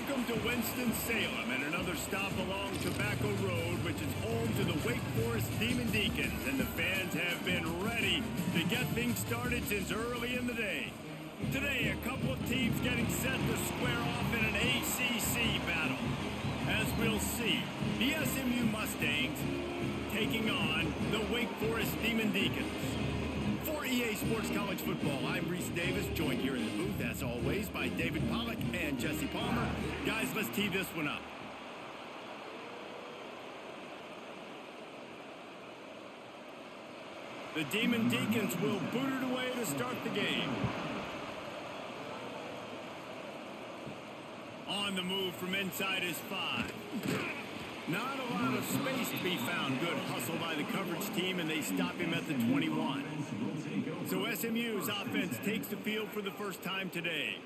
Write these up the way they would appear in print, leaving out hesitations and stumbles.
Welcome to Winston-Salem and another stop along Tobacco Road, which is home to the Wake Forest Demon Deacons, and the fans have been ready to get things started since early in the day. Today, a couple of teams getting set to square off in an ACC battle. As we'll see, the SMU Mustangs taking on the Wake Forest Demon Deacons. For EA Sports College Football, I'm Reese Davis, joined here in the booth, as always, by David Pollack and Jesse Palmer. Guys, let's tee this one up. The Demon Deacons will boot it away to start the game. On the move from inside is 5. Not a lot of space to be found. Good hustle by the coverage team, and they stop him at the 21. So SMU's offense takes the field for the first time today.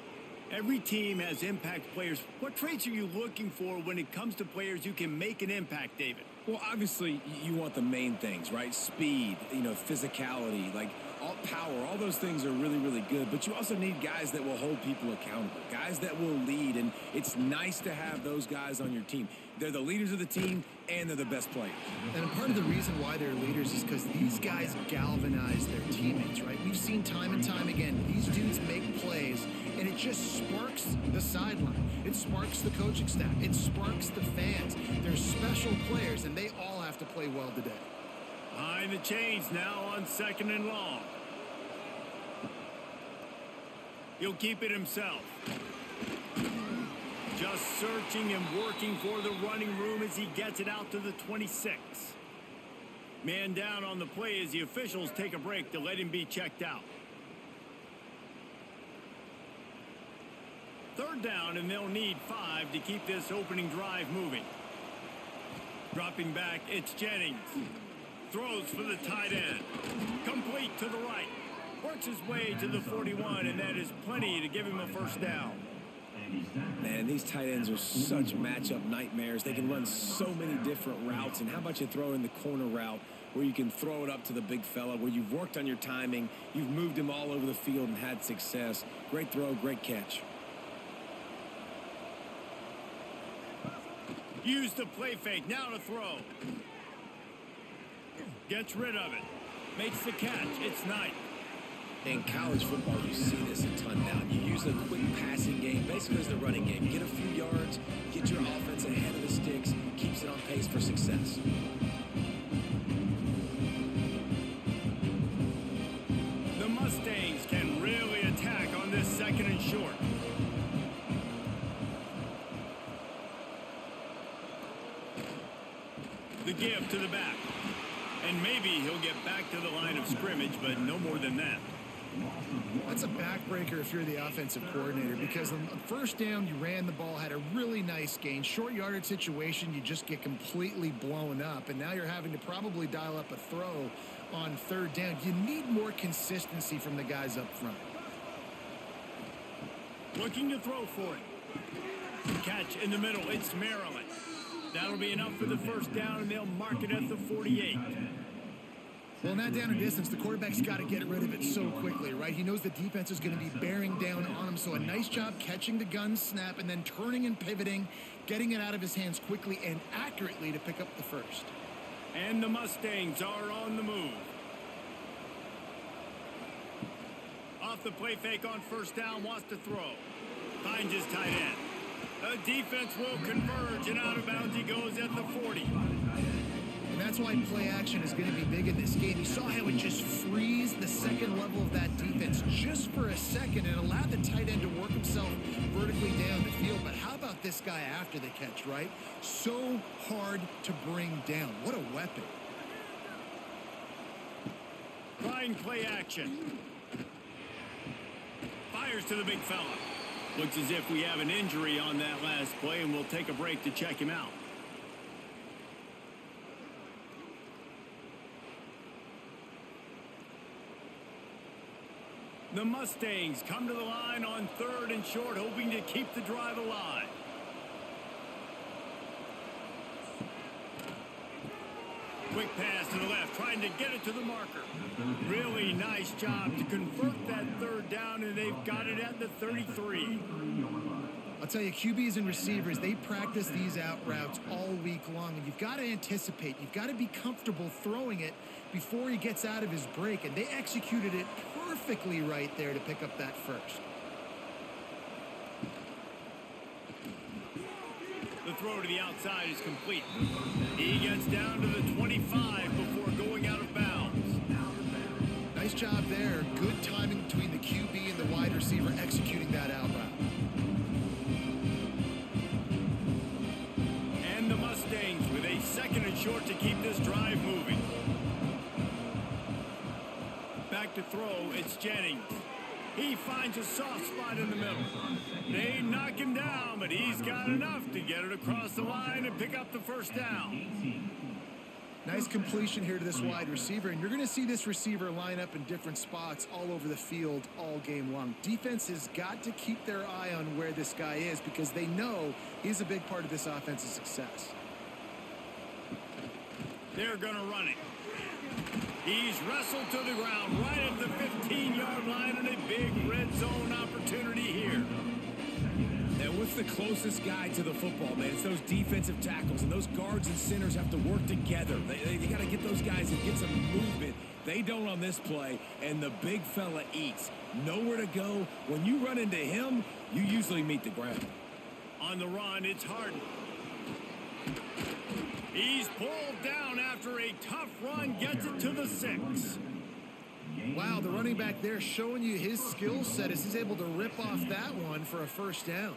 Every team has impact players. What traits are you looking for when it comes to players who can make an impact, David? Well, obviously, you want the main things, right? Speed, physicality, all power, all those things are really, really good. But you also need guys that will hold people accountable, guys that will lead. And it's nice to have those guys on your team. They're the leaders of the team, and they're the best players. And part of the reason why they're leaders is because these guys galvanize their teammates, right? We've seen time and time again, these dudes make plays, and it just sparks the sideline. It sparks the coaching staff. It sparks the fans. They're special players, and they all have to play well today. Behind the chains now on 2nd and long. He'll keep it himself. Just searching and working for the running room as he gets it out to the 26. Man down on the play as the officials take a break to let him be checked out. 3rd down, and they'll need 5 to keep this opening drive moving. Dropping back, it's Jennings. Throws for the tight end. Complete to the right. Works his way to the 41, and that is plenty to give him a first down. Man, these tight ends are such matchup nightmares. They can run so many different routes. And how about you throw in the corner route where you can throw it up to the big fella, where you've worked on your timing, you've moved him all over the field and had success. Great throw, great catch. Use the play fake, now to throw. Gets rid of it. Makes the catch, it's Knight. In college football, you see this a ton now. You use the quick passing game, basically as the running game. Get a few yards, get your offense ahead of the sticks, keeps it on pace for success. The Mustangs can really attack on this 2nd and short. The give to the back. And maybe he'll get back to the line of scrimmage, but no more than that. That's a backbreaker if you're the offensive coordinator, because on 1st down, you ran the ball, had a really nice gain. Short yardage situation, you just get completely blown up, and now you're having to probably dial up a throw on 3rd down. You need more consistency from the guys up front. Looking to throw for it. Catch in the middle, it's Maryland. That'll be enough for the first down, and they'll mark it at the 48. Well, in that down and distance, the quarterback's got to get rid of it so quickly, right? He knows the defense is going to be bearing down on him, so a nice job catching the gun snap and then turning and pivoting, getting it out of his hands quickly and accurately to pick up the first. And the Mustangs are on the move. Off the play fake on 1st down, wants to throw. Finds his tight end. The defense will converge, and out of bounds he goes at the 40. And that's why play action is going to be big in this game. You saw how it just frees the 2nd level of that defense just for a second and allowed the tight end to work himself vertically down the field. But how about this guy after the catch, right? So hard to bring down. What a weapon. Trying play action. Fires to the big fella. Looks as if we have an injury on that last play, and we'll take a break to check him out. The Mustangs come to the line on 3rd and short, hoping to keep the drive alive. Quick pass to the left, trying to get it to the marker. Really nice job to convert that 3rd down, and they've got it at the 33. I'll tell you, QBs and receivers, they practice these out routes all week long, and you've got to anticipate. You've got to be comfortable throwing it before he gets out of his break, and they executed it perfectly right there to pick up that first. The throw to the outside is complete. He gets down to the 25 before going out of bounds. Nice job there. Good timing between the QB and the wide receiver executing that out route. And the Mustangs with a second and short to keep this drive moving. Back to throw, it's Jennings. He finds a soft spot in the middle. They knock him down, but he's got enough to get it across the line and pick up the first down. Nice completion here to this wide receiver, and you're going to see this receiver line up in different spots all over the field all game long. Defense has got to keep their eye on where this guy is because they know he's a big part of this offense's success. They're going to run it. He's wrestled to the ground right at the 15-yard line, and a big red zone opportunity here. And what's the closest guy to the football, man? It's those defensive tackles, and those guards and centers have to work together. They got to get those guys and get some movement. They don't on this play, and the big fella eats. Nowhere to go. When you run into him, you usually meet the ground. On the run, it's Harden. He's pulled down after a tough run, gets it to the 6. Wow, the running back there showing you his skill set as he's able to rip off that one for a first down.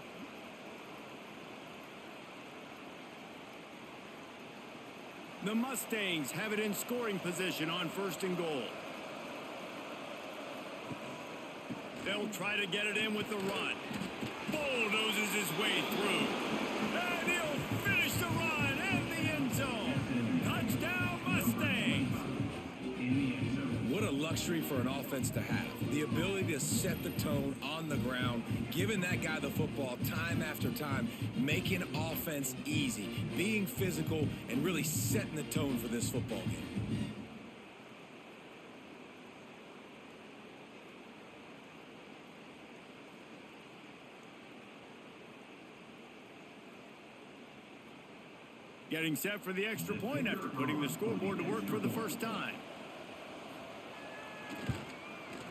The Mustangs have it in scoring position on 1st and goal. They'll try to get it in with the run. Bulldozes his way through. And he'll finish the run and the end zone. Touchdown, Mustangs. What a luxury for an offense to have. The ability to set the tone on the ground, giving that guy the football time after time, making offense easy, being physical, and really setting the tone for this football game. Getting set for the extra point after putting the scoreboard to work for the first time.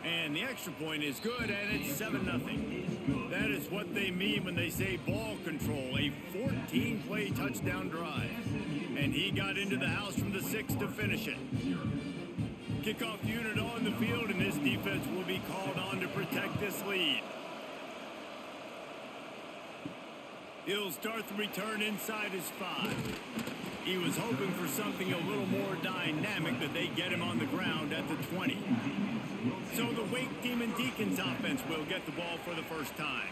And the extra point is good, and it's 7-0. That is what they mean when they say ball control, a 14-play touchdown drive. And he got into the house from the 6 to finish it. Kickoff unit on the field, and this defense will be called on to protect this lead. He'll start the return inside his 5. He was hoping for something a little more dynamic, but they get him on the ground at the 20. So the Wake Demon Deacons offense will get the ball for the first time.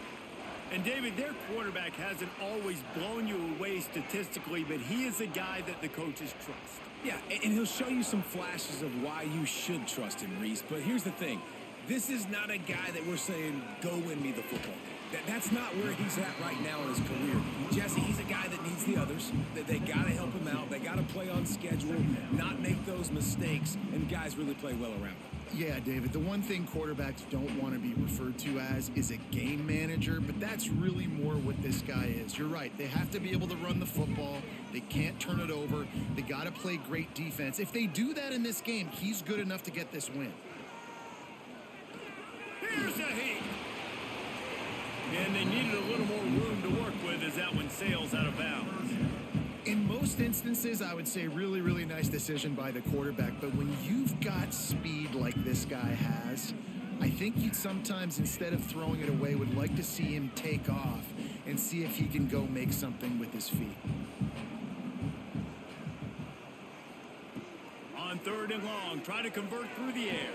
And David, their quarterback hasn't always blown you away statistically, but he is a guy that the coaches trust. Yeah, and he'll show you some flashes of why you should trust him, Reese. But here's the thing. This is not a guy that we're saying, go win me the football game. That's not where he's at right now in his career. Jesse, he's a guy that needs the others. That they got to help him out. They got to play on schedule, not make those mistakes, and guys really play well around him. Yeah, David, the one thing quarterbacks don't want to be referred to as is a game manager, but that's really more what this guy is. You're right. They have to be able to run the football. They can't turn it over. They got to play great defense. If they do that in this game, he's good enough to get this win. Here's a heat. And they needed a little more room to work with as that one sails out of bounds. In most instances, I would say really, really nice decision by the quarterback. But when you've got speed like this guy has, I think you'd sometimes, instead of throwing it away, would like to see him take off and see if he can go make something with his feet. On 3rd and long, try to convert through the air.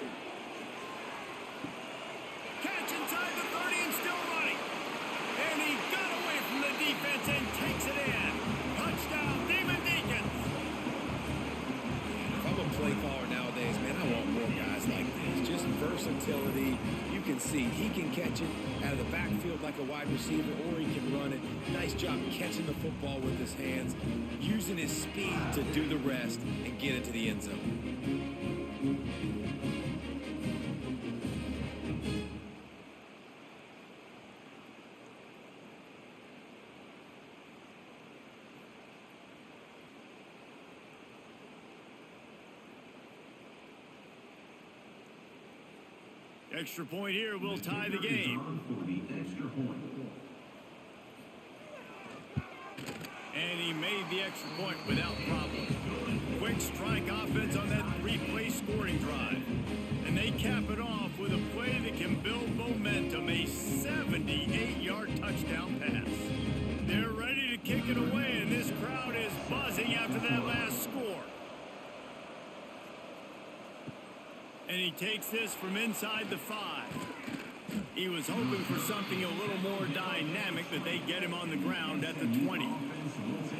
Catch inside the 30 and still running. And he got away from the defense and takes it in. Touchdown, Demon Deacons. If I'm a play caller nowadays, man, I want more guys like this. Just versatility. You can see he can catch it out of the backfield like a wide receiver, or he can run it. Nice job catching the football with his hands, using his speed to do the rest and get it to the end zone. Extra point here will tie the game. And he made the extra point without problem. Quick strike offense on that three-play scoring drive. And they cap it off with a play that can build momentum, a 78-yard touchdown pass. They're ready to kick it away, and this crowd is buzzing after that last score. And he takes this from inside the 5. He was hoping for something a little more dynamic, but they get him on the ground at the 20.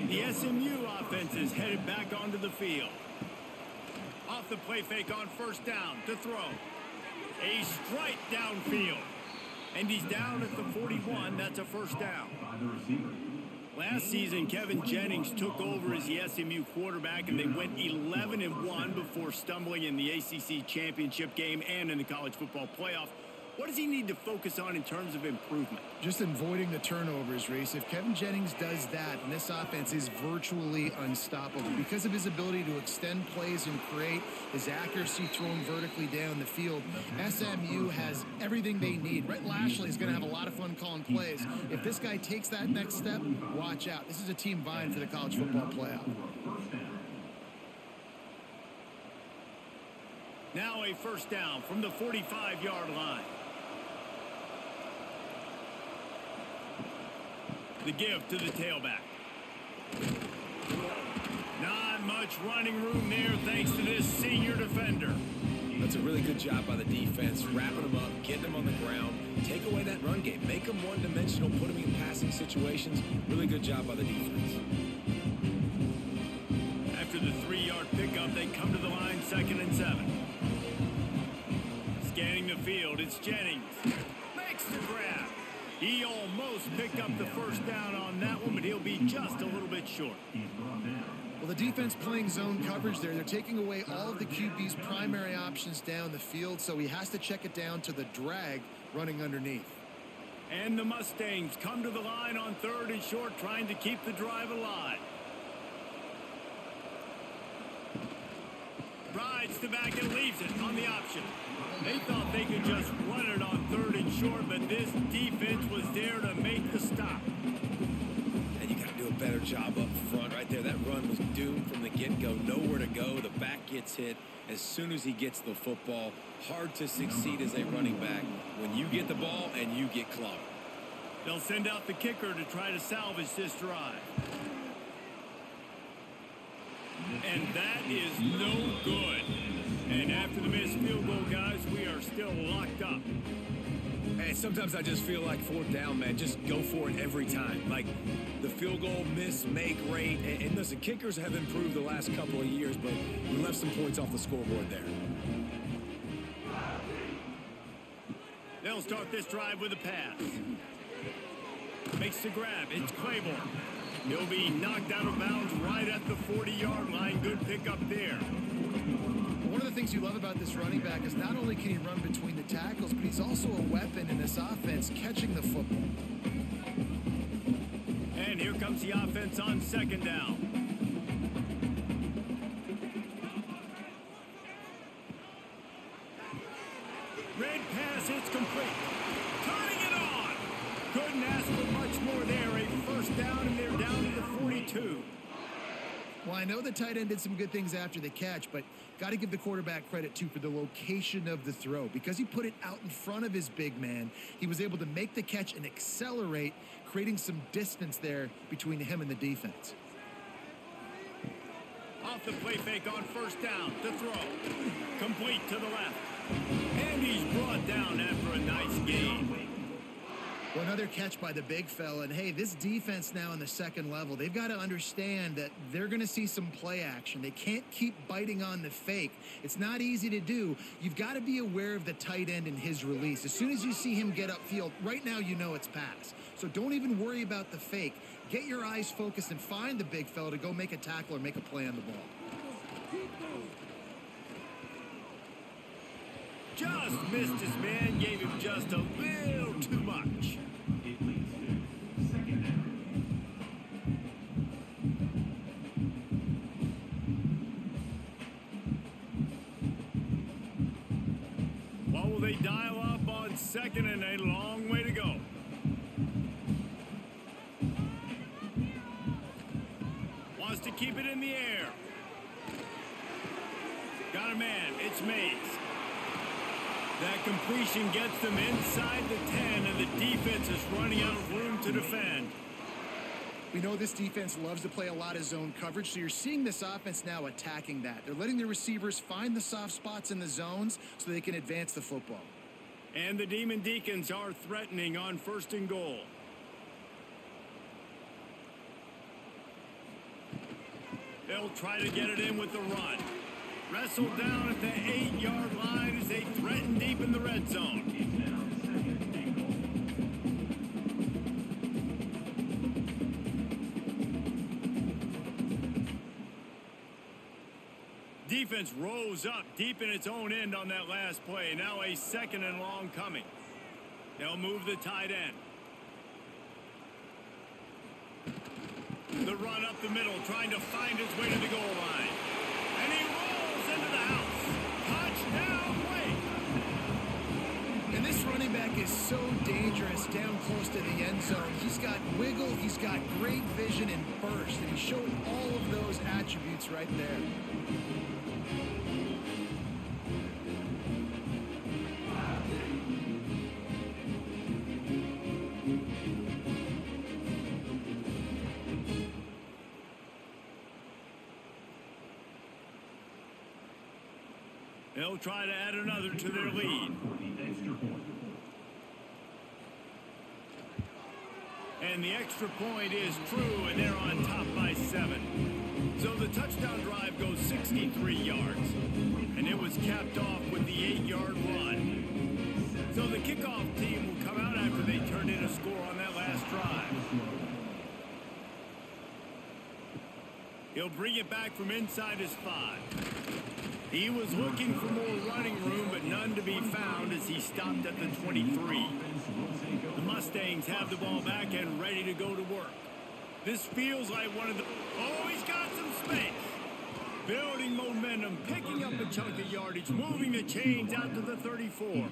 The SMU offense is headed back onto the field. Off the play fake on first down to throw. A strike downfield. And he's down at the 41. That's a first down. Last season, Kevin Jennings took over as the SMU quarterback, and they went 11-1 before stumbling in the ACC championship game and in the college football playoff. What does he need to focus on in terms of improvement? Just avoiding the turnovers, Reese. If Kevin Jennings does that, and this offense is virtually unstoppable because of his ability to extend plays and create, his accuracy thrown vertically down the field, SMU has everything they need. Rhett Lashley is going to have a lot of fun calling plays. If this guy takes that next step, watch out. This is a team vying for the college football playoff. Now a first down from the 45-yard line. The give to the tailback. Not much running room there thanks to this senior defender. That's a really good job by the defense, wrapping them up, getting them on the ground, take away that run game, make them one-dimensional, put them in passing situations. Really good job by the defense. After the 3-yard pickup, they come to the line, 2nd and 7. Scanning the field, it's Jennings. Makes the grab. He almost picked up the first down on that one, but he'll be just a little bit short. Well, the defense playing zone coverage there. They're taking away all of the QB's primary options down the field, so he has to check it down to the drag running underneath. And the Mustangs come to the line on 3rd and short, trying to keep the drive alive. Rides the back and leaves it on the option. They thought they could just run it on 3rd and short, but this defense was there to make the stop. And you got to do a better job up front right there. That run was doomed from the get-go. Nowhere to go. The back gets hit as soon as he gets the football. Hard to succeed as a running back when you get the ball and you get clobbered. They'll send out the kicker to try to salvage this drive. And that is no good. And after the missed field goal, guys, we are still locked up. Hey, sometimes I just feel like 4th down, man. Just go for it every time. Like the field goal, miss, make, rate. And listen, kickers have improved the last couple of years, but you left some points off the scoreboard there. They'll start this drive with a pass. Makes the grab. It's Claiborne. He'll be knocked out of bounds right at the 40-yard line. Good pickup there. One of the things you love about this running back is not only can he run between the tackles, but he's also a weapon in this offense catching the football. And here comes the offense on 2nd down. Red pass, it's complete. Turning it on. Couldn't ask for much more there. A first down, and they're down to the 42. Well, I know the tight end did some good things after the catch, but got to give the quarterback credit, too, for the location of the throw. Because he put it out in front of his big man, he was able to make the catch and accelerate, creating some distance there between him and the defense. Off the play fake on first down to throw. Complete to the left. And he's brought down after a nice game. Well, another catch by the big fella. And, hey, this defense now on the 2nd level, they've got to understand that they're going to see some play action. They can't keep biting on the fake. It's not easy to do. You've got to be aware of the tight end and his release. As soon as you see him get upfield, right now you know it's pass. So don't even worry about the fake. Get your eyes focused and find the big fella to go make a tackle or make a play on the ball. Just missed his man, gave him just a little too much. What will they dial up? on second and a long way to go. Wants to keep it in the air. Got a man. It's Mays. That completion gets them inside the 10, and the defense is running out of room to defend. We know this defense loves to play a lot of zone coverage, so you're seeing this offense now attacking that. They're letting their receivers find the soft spots in the zones so they can advance the football. And the Demon Deacons are threatening on 1st and goal. They'll try to get it in with the run. Wrestled down at the 8-yard line as they threaten deep in the red zone. Defense rose up deep in its own end on that last play. Now a 2nd and long coming. They'll move the tight end. The run up the middle, trying to find his way to the goal line. And he rolls into the house. Touchdown, Wake. And this running back is so dangerous down close to the end zone. He's got wiggle, he's got great vision and burst, and he's showing all of those attributes right there. They'll try to add another to their lead. And the extra point is true, and they're on top by 7. So the touchdown drive goes 63 yards. And it was capped off with the 8-yard run. So the kickoff team will come out after they turned in a score on that last drive. He'll bring it back from inside his 5. He was looking for more running room, but none to be found as he stopped at the 23. The Mustangs have the ball back and ready to go to work. This feels like one of the... Oh, he's got some space. Building momentum, picking up a chunk of yardage, moving the chains out to the 34.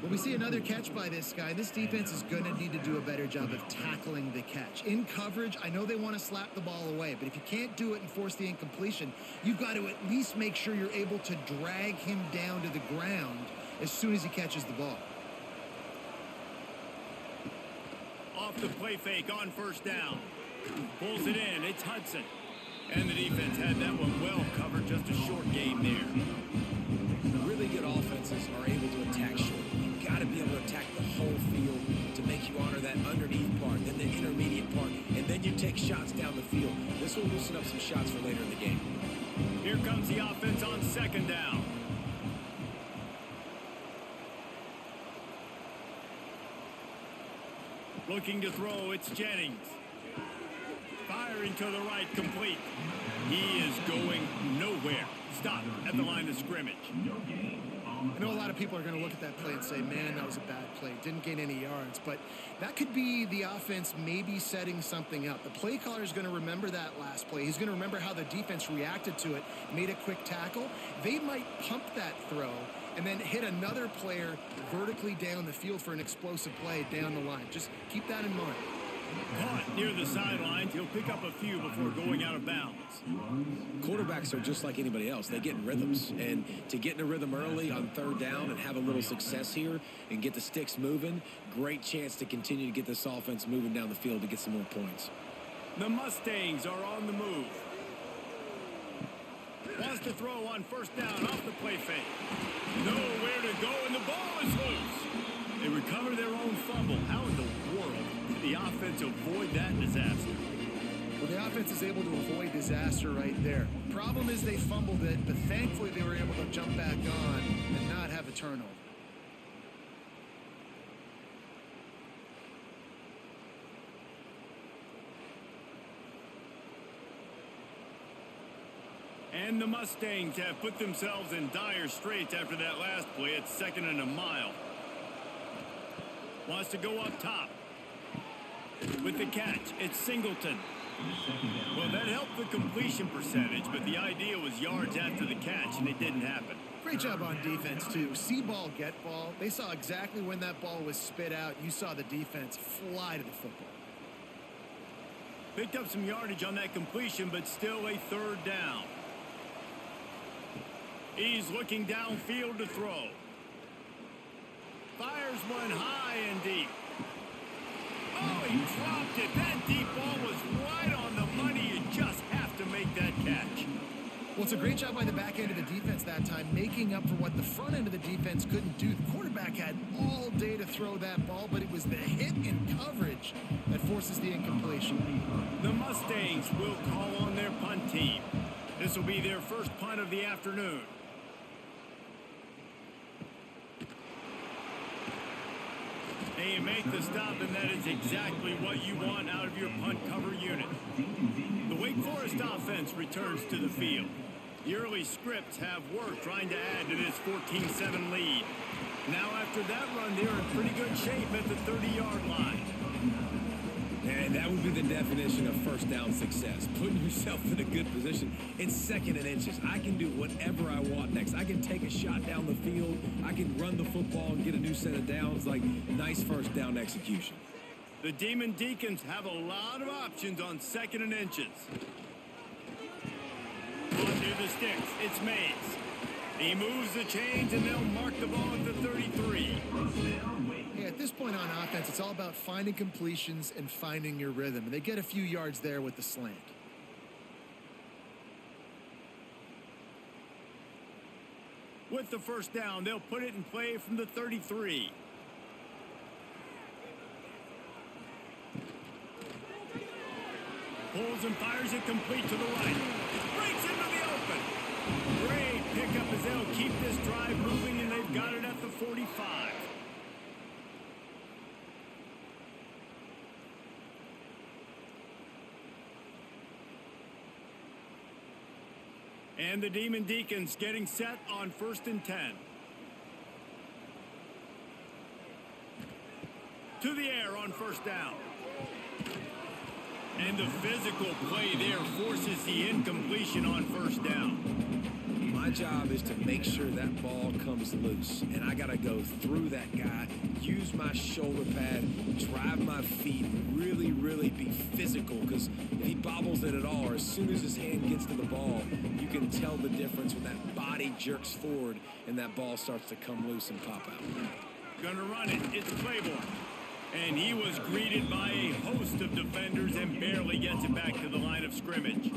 Well, we see another catch by this guy. This defense is going to need to do a better job of tackling the catch. In coverage, I know they want to slap the ball away, but if you can't do it and force the incompletion, you've got to at least make sure you're able to drag him down to the ground as soon as he catches the ball. Off the play fake on 1st down. Pulls it in. It's Hudson. And the defense had that one well covered. Just a short game there. Really good offenses are able to attack short. You've got to be able to attack the whole field to make you honor that underneath part, then the intermediate part, and then you take shots down the field. This will loosen up some shots for later in the game. Here comes the offense on 2nd down. Looking to throw, it's Jennings. Firing to the right, complete. He is going nowhere. Stop at the line of scrimmage. I know a lot of people are going to look at that play and say, man, that was a bad play. Didn't gain any yards. But that could be the offense maybe setting something up. The play caller is going to remember that last play. He's going to remember how the defense reacted to it, made a quick tackle. They might pump that throw and then hit another player vertically down the field for an explosive play down the line. Just keep that in mind. Caught near the sidelines. He'll pick up a few before going out of bounds. Quarterbacks are just like anybody else. They get in rhythms. And to get in a rhythm early on 3rd down and have a little success here and get the sticks moving, great chance to continue to get this offense moving down the field to get some more points. The Mustangs are on the move. Wants to throw on 1st down off the play fake. Nowhere to go, and the ball is loose. They recover their own fumble. How in the world did the offense avoid that disaster? Well, the offense is able to avoid disaster right there. Problem is they fumbled it, but thankfully they were able to jump back on and not have a turnover. And the Mustangs have put themselves in dire straits after that last play. It's 2nd and a mile. Wants to go up top. With the catch, it's Singleton. Well, that helped the completion percentage, but the idea was yards after the catch, and it didn't happen. Great job on defense, too. See ball, get ball. They saw exactly when that ball was spit out. You saw the defense fly to the football. Picked up some yardage on that completion, but still a third down. He's looking downfield to throw. Fires one high and deep. Oh, he dropped it. That deep ball was right on the money. You just have to make that catch. Well, it's a great job by the back end of the defense that time, making up for what the front end of the defense couldn't do. The quarterback had all day to throw that ball, but it was the hit and coverage that forces the incompletion. The Mustangs will call on their punt team. This will be their first punt of the afternoon. And you make the stop, and that is exactly what you want out of your punt cover unit. The Wake Forest offense returns to the field. The early scripts have worked trying to add to this 14-7 lead. Now after that run, they're in pretty good shape at the 30-yard line. And that would be the definition of first down success. Putting yourself in a good position. It's 2nd and inches. I can do whatever I want next. I can take a shot down the field. I can run the football and get a new set of downs. Like, nice first down execution. The Demon Deacons have a lot of options on 2nd and inches. Onto the sticks. It's Mays. He moves the chains, and they'll mark the ball at the 33. Yeah, at this point on offense, it's all about finding completions and finding your rhythm. And they get a few yards there with the slant. With the first down, they'll put it in play from the 33. Pulls and fires it complete to the right. Breaks into the open. Great pickup as they'll keep this drive moving, and they've got it at the 45. And the Demon Deacons getting set on 1st and 10. To the air on first down. And the physical play there forces the incompletion on first down. My job is to make sure that ball comes loose. And I got to go through that guy, use my shoulder pad, drive my feet, really, really be physical. Because if he bobbles it at all, or as soon as his hand gets to the ball, you can tell the difference when that body jerks forward and that ball starts to come loose and pop out. Gonna run it. It's Claiborne. And he was greeted by a host of defenders and barely gets it back to the line of scrimmage.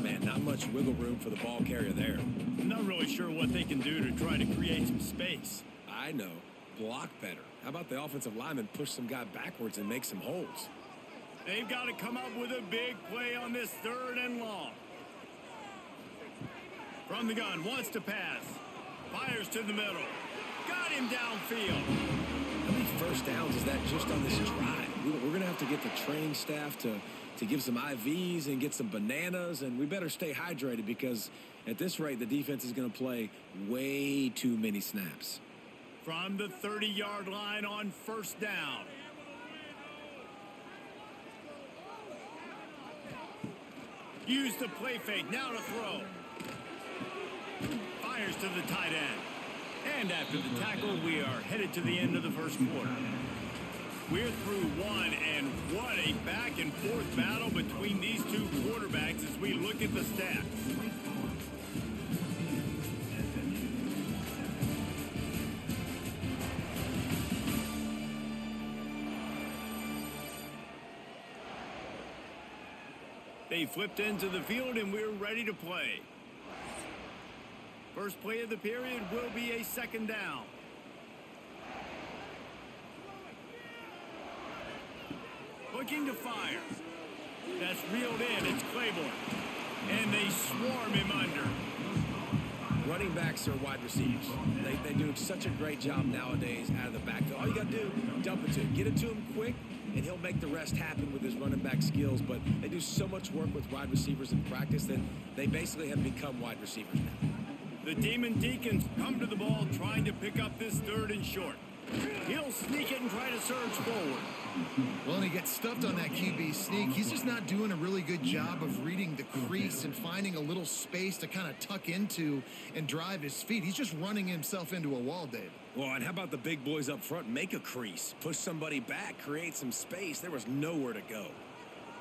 Man, not much wiggle room for the ball carrier there. I'm not really sure what they can do to try to create some space. I know. Block better. How about the offensive lineman push some guy backwards and make some holes? They've got to come up with a big play on this 3rd and long. From the gun, wants to pass. Fires to the middle. Got him downfield. How many first downs is that just on this drive? We're going to have to get the training staff to give some IVs and get some bananas, and we better stay hydrated because at this rate, the defense is going to play way too many snaps. From the 30-yard line on first down. Use the play fake, now to throw. Fires to the tight end. And after the tackle, we are headed to the end of the first quarter. We're through one, and what a back-and-forth battle between these two quarterbacks as we look at the stats. They flipped into the field, and we're ready to play. First play of the period will be a 2nd down. Looking to fire. That's reeled in. It's Claiborne. And they swarm him under. Running backs are wide receivers. They do such a great job nowadays out of the backfield. All you got to do, dump it to him. Get it to him quick, and he'll make the rest happen with his running back skills. But they do so much work with wide receivers in practice that they basically have become wide receivers now. The Demon Deacons come to the ball trying to pick up this 3rd and short. He'll sneak it and try to surge forward. Well, and he gets stuffed on that QB sneak. He's just not doing a really good job of reading the crease and finding a little space to kind of tuck into and drive his feet. He's just running himself into a wall, Dave. Well, and how about the big boys up front? Make a crease, push somebody back, create some space. There was nowhere to go.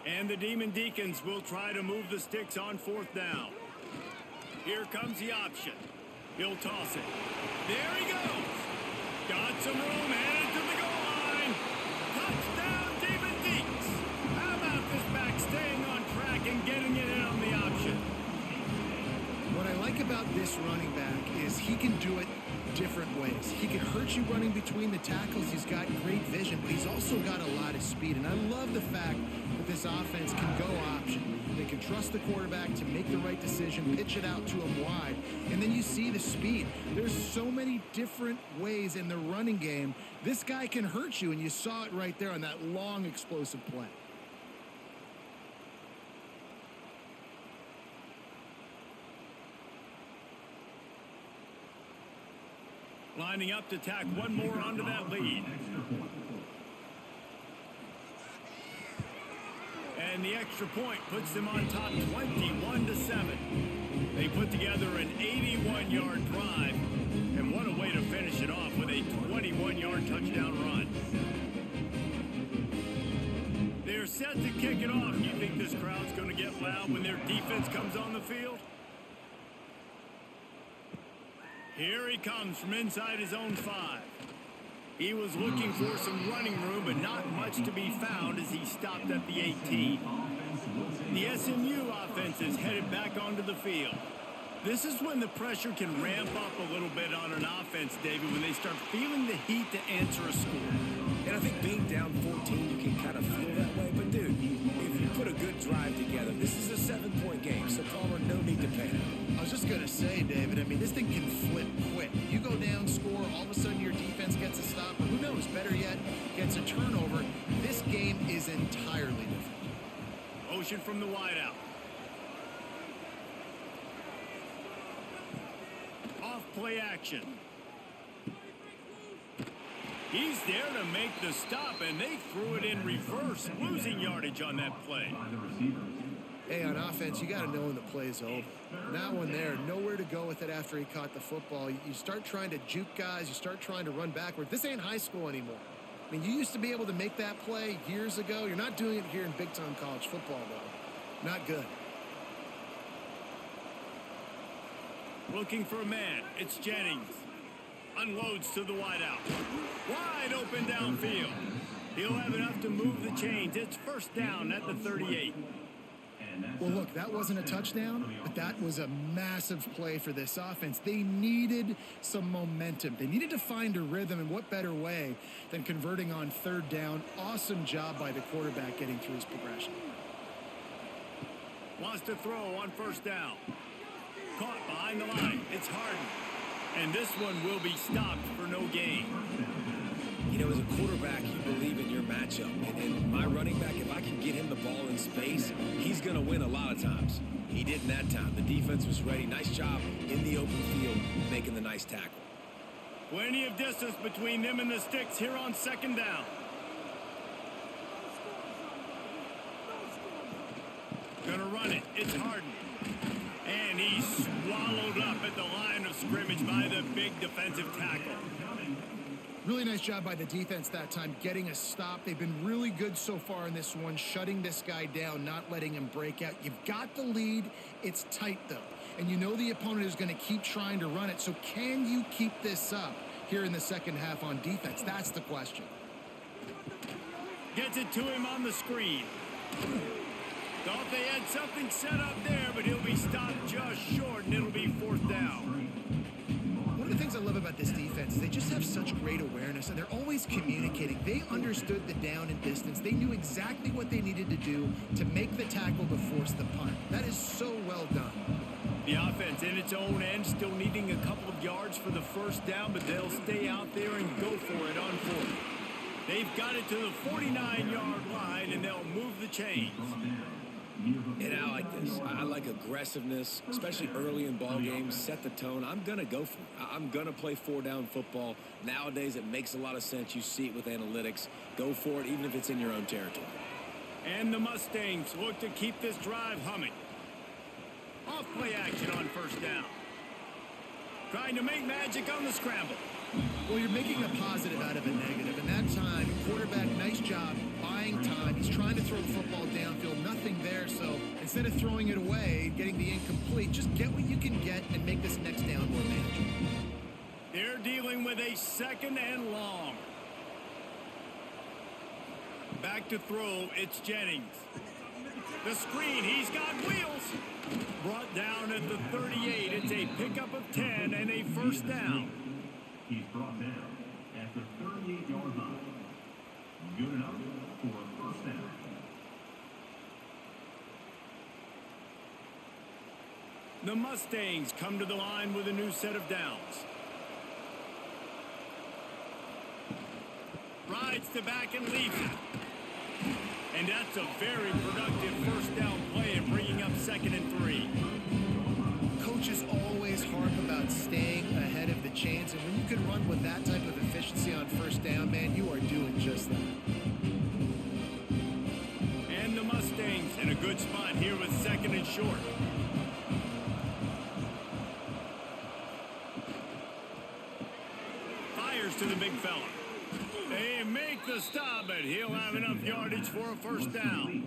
And the Demon Deacons will try to move the sticks on 4th down. Here comes the option. He'll toss it. There he goes. Got some room, headed to the goal line. Touchdown, Demon Deacons. How about this back staying on track and getting it in on the option? What I like about this running back is he can do it different ways. He can hurt you running between the tackles. He's got great vision, but he's also got a lot of speed. And I love the fact that this offense can go option. They can trust the quarterback to make the right decision, pitch it out to him wide, and then you see the speed. There's so many different ways in the running game. This guy can hurt you, and you saw it right there on that long, explosive play. Lining up to tack one more onto that lead. And the extra point puts them on top 21-7. They put together an 81-yard drive. And what a way to finish it off with a 21-yard touchdown run. They're set to kick it off. You think this crowd's going to get loud when their defense comes on the field? Here he comes from inside his own 5. He was looking for some running room, but not much to be found as he stopped at the 18. The SMU offense is headed back onto the field. This is when the pressure can ramp up a little bit on an offense, David, when they start feeling the heat to answer a score. And I think being down 14, you can kind of feel that way. But, dude, if you put a good drive together, this is a 7-point game, so Palmer, no need to panic. I was just going to say, David, I mean, this thing can flip quick. You go down, score, all of a sudden your defense gets a stop, or who knows, better yet, gets a turnover. This game is entirely different. Motion from the wideout. Off play action. He's there to make the stop, and they threw it in reverse, losing yardage on that play. Hey, on offense, you got to know when the play's over. That one there, nowhere to go with it after he caught the football. You start trying to juke guys. You start trying to run backward. This ain't high school anymore. I mean, you used to be able to make that play years ago. You're not doing it here in big-time college football, though. Not good. Looking for a man. It's Jennings. Unloads to the wideout. Wide open downfield. He'll have enough to move the chains. It's 1st down at the 38. Well, look, that wasn't a touchdown, but that was a massive play for this offense. They needed some momentum. They needed to find a rhythm, and what better way than converting on 3rd down. Awesome job by the quarterback getting through his progression. Wants to throw on 1st down. Caught behind the line. It's Harden. And this one will be stopped for no gain. You know, as a quarterback, you believe in your matchup. And my running back, if I can get him the ball in space, he's going to win a lot of times. He didn't that time. The defense was ready. Nice job in the open field, making the nice tackle. Plenty of distance between them and the sticks here on 2nd down. Gonna run it. It's Harden. And he's swallowed up at the line of scrimmage by the big defensive tackle. Really nice job by the defense that time, getting a stop. They've been really good so far in this one, shutting this guy down, not letting him break out. You've got the lead. It's tight, though. And you know the opponent is going to keep trying to run it. So can you keep this up here in the second half on defense? That's the question. Gets it to him on the screen. Thought they had something set up there, but he'll be stopped just short, and it'll be 4th down. One of the things I love about this defense is they just have such great awareness, and they're always communicating. They understood the down and distance. They knew exactly what they needed to do to make the tackle to force the punt. That is so well done. The offense in its own end, still needing a couple of yards for the 1st down, but they'll stay out there and go for it on 4th. They've got it to the 49-yard line, and they'll move the chains. And I like this. I like aggressiveness, especially early in ball games. Set the tone. I'm going to go for it. I'm going to play four-down football. Nowadays, it makes a lot of sense. You see it with analytics. Go for it, even if it's in your own territory. And the Mustangs look to keep this drive humming. Off play action on first down. Trying to make magic on the scramble. Well, you're making a positive out of a negative. And that time, quarterback, nice job buying time. He's trying to throw the football downfield. Nothing there. So instead of throwing it away, getting the incomplete, just get what you can get and make this next down more manageable. They're dealing with a second and long. Back to throw, it's Jennings. The screen, he's got wheels. Brought down at the 38. It's a pickup of 10 and a first down. He's brought down at the 38-yard line. Good enough for a first down. The Mustangs come to the line with a new set of downs. Rides the back and leaves it. And that's a very productive first down play and bringing up 2nd and 3. Coaches always harp about staying ahead of the chains, and when you can run with that type of efficiency on first down, man, you are doing just that. And the Mustangs in a good spot here with 2nd and short. Fires to the big fella. They make the stop, but he'll have enough yardage for a first down.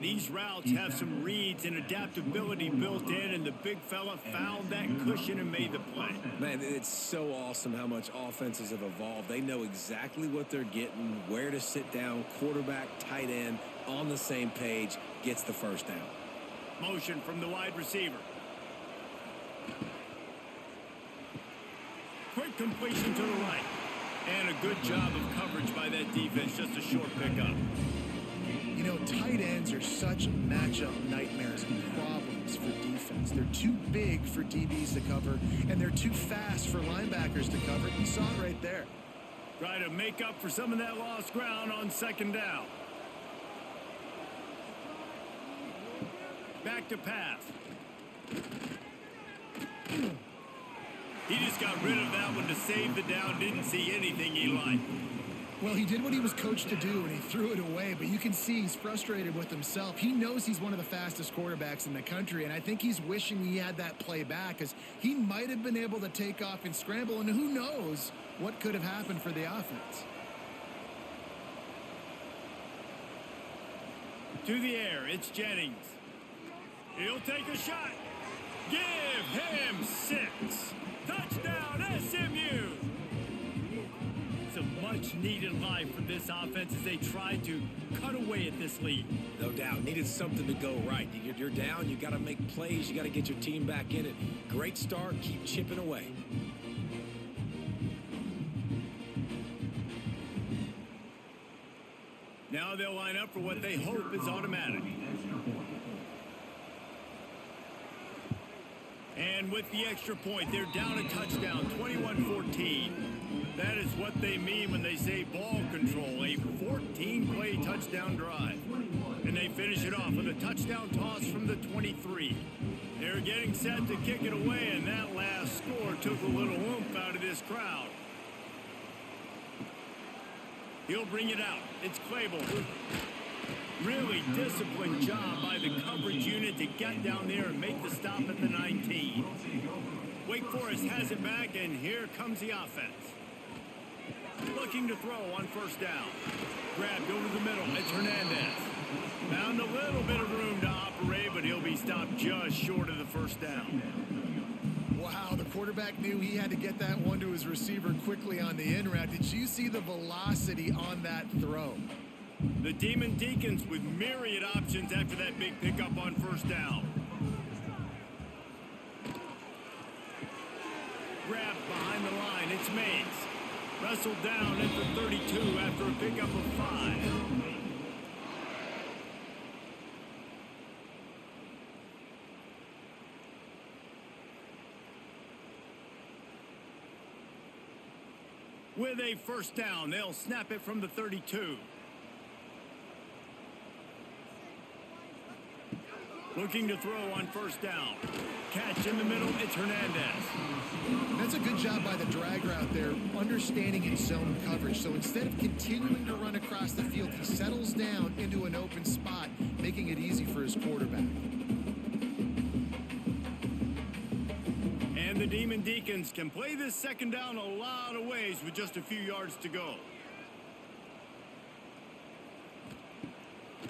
These routes have some reads and adaptability built in, and the big fella found that cushion and made the play. Man, it's so awesome how much offenses have evolved. They know exactly what they're getting, where to sit down, quarterback, tight end, on the same page, gets the first down. Motion from the wide receiver. Quick completion to the right. And a good job of coverage by that defense, just a short pickup. You know, tight ends are such matchup nightmares and problems for defense. They're too big for DBs to cover, and they're too fast for linebackers to cover. You saw it right there. Try to make up for some of that lost ground on 2nd down. Back to pass. He just got rid of that one to save the down. Didn't see anything he liked. Well, he did what he was coached to do, and he threw it away. But you can see he's frustrated with himself. He knows he's one of the fastest quarterbacks in the country, and I think he's wishing he had that play back, because he might have been able to take off and scramble, and who knows what could have happened for the offense. To the air, it's Jennings. He'll take a shot. Give him 6. Touchdown, SMU! It's a much-needed life for this offense as they try to cut away at this lead. No doubt. Needed something to go right. You're down. You got to make plays. You got to get your team back in it. Great start. Keep chipping away. Now they'll line up for what they hope is automatic. And with the extra point, they're down a touchdown, 21-14. That is what they mean when they say ball control, a 14-play touchdown drive. And they finish it off with a touchdown toss from the 23. They're getting set to kick it away, and that last score took a little oomph out of this crowd. He'll bring it out. It's Claiborne. Really disciplined job by the coverage unit to get down there and make the stop at the 19. Wake Forest has it back, and here comes the offense. Looking to throw on first down. Grabbed over the middle. It's Hernandez. Found a little bit of room to operate, but he'll be stopped just short of the first down. Wow, the quarterback knew he had to get that one to his receiver quickly on the in route. Did you see the velocity on that throw? The Demon Deacons with myriad options after that big pickup on first down. Grabbed behind the line, it's Mays. Wrestled down at the 32 after a pickup of 5. With a first down, they'll snap it from the 32. Looking to throw on first down. Catch in the middle, it's Hernandez. That's a good job by the drag route there, understanding his zone coverage. So instead of continuing to run across the field, he settles down into an open spot, making it easy for his quarterback. And the Demon Deacons can play this second down a lot of ways with just a few yards to go.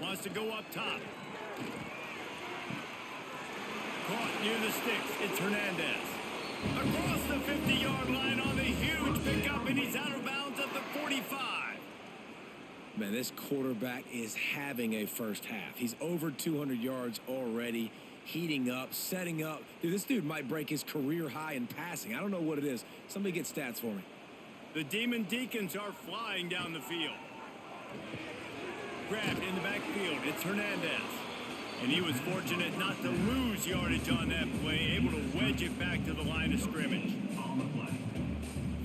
Wants to go up top. Caught near the sticks. It's Hernandez. Across the 50-yard line on the huge pickup, and he's out of bounds at the 45. Man, this quarterback is having a first half. He's over 200 yards already, heating up, setting up. Dude, this dude might break his career high in passing. I don't know what it is. Somebody get stats for me. The Demon Deacons are flying down the field. Grabbed in the backfield. It's Hernandez. And he was fortunate not to lose yardage on that play, able to wedge it back to the line of scrimmage.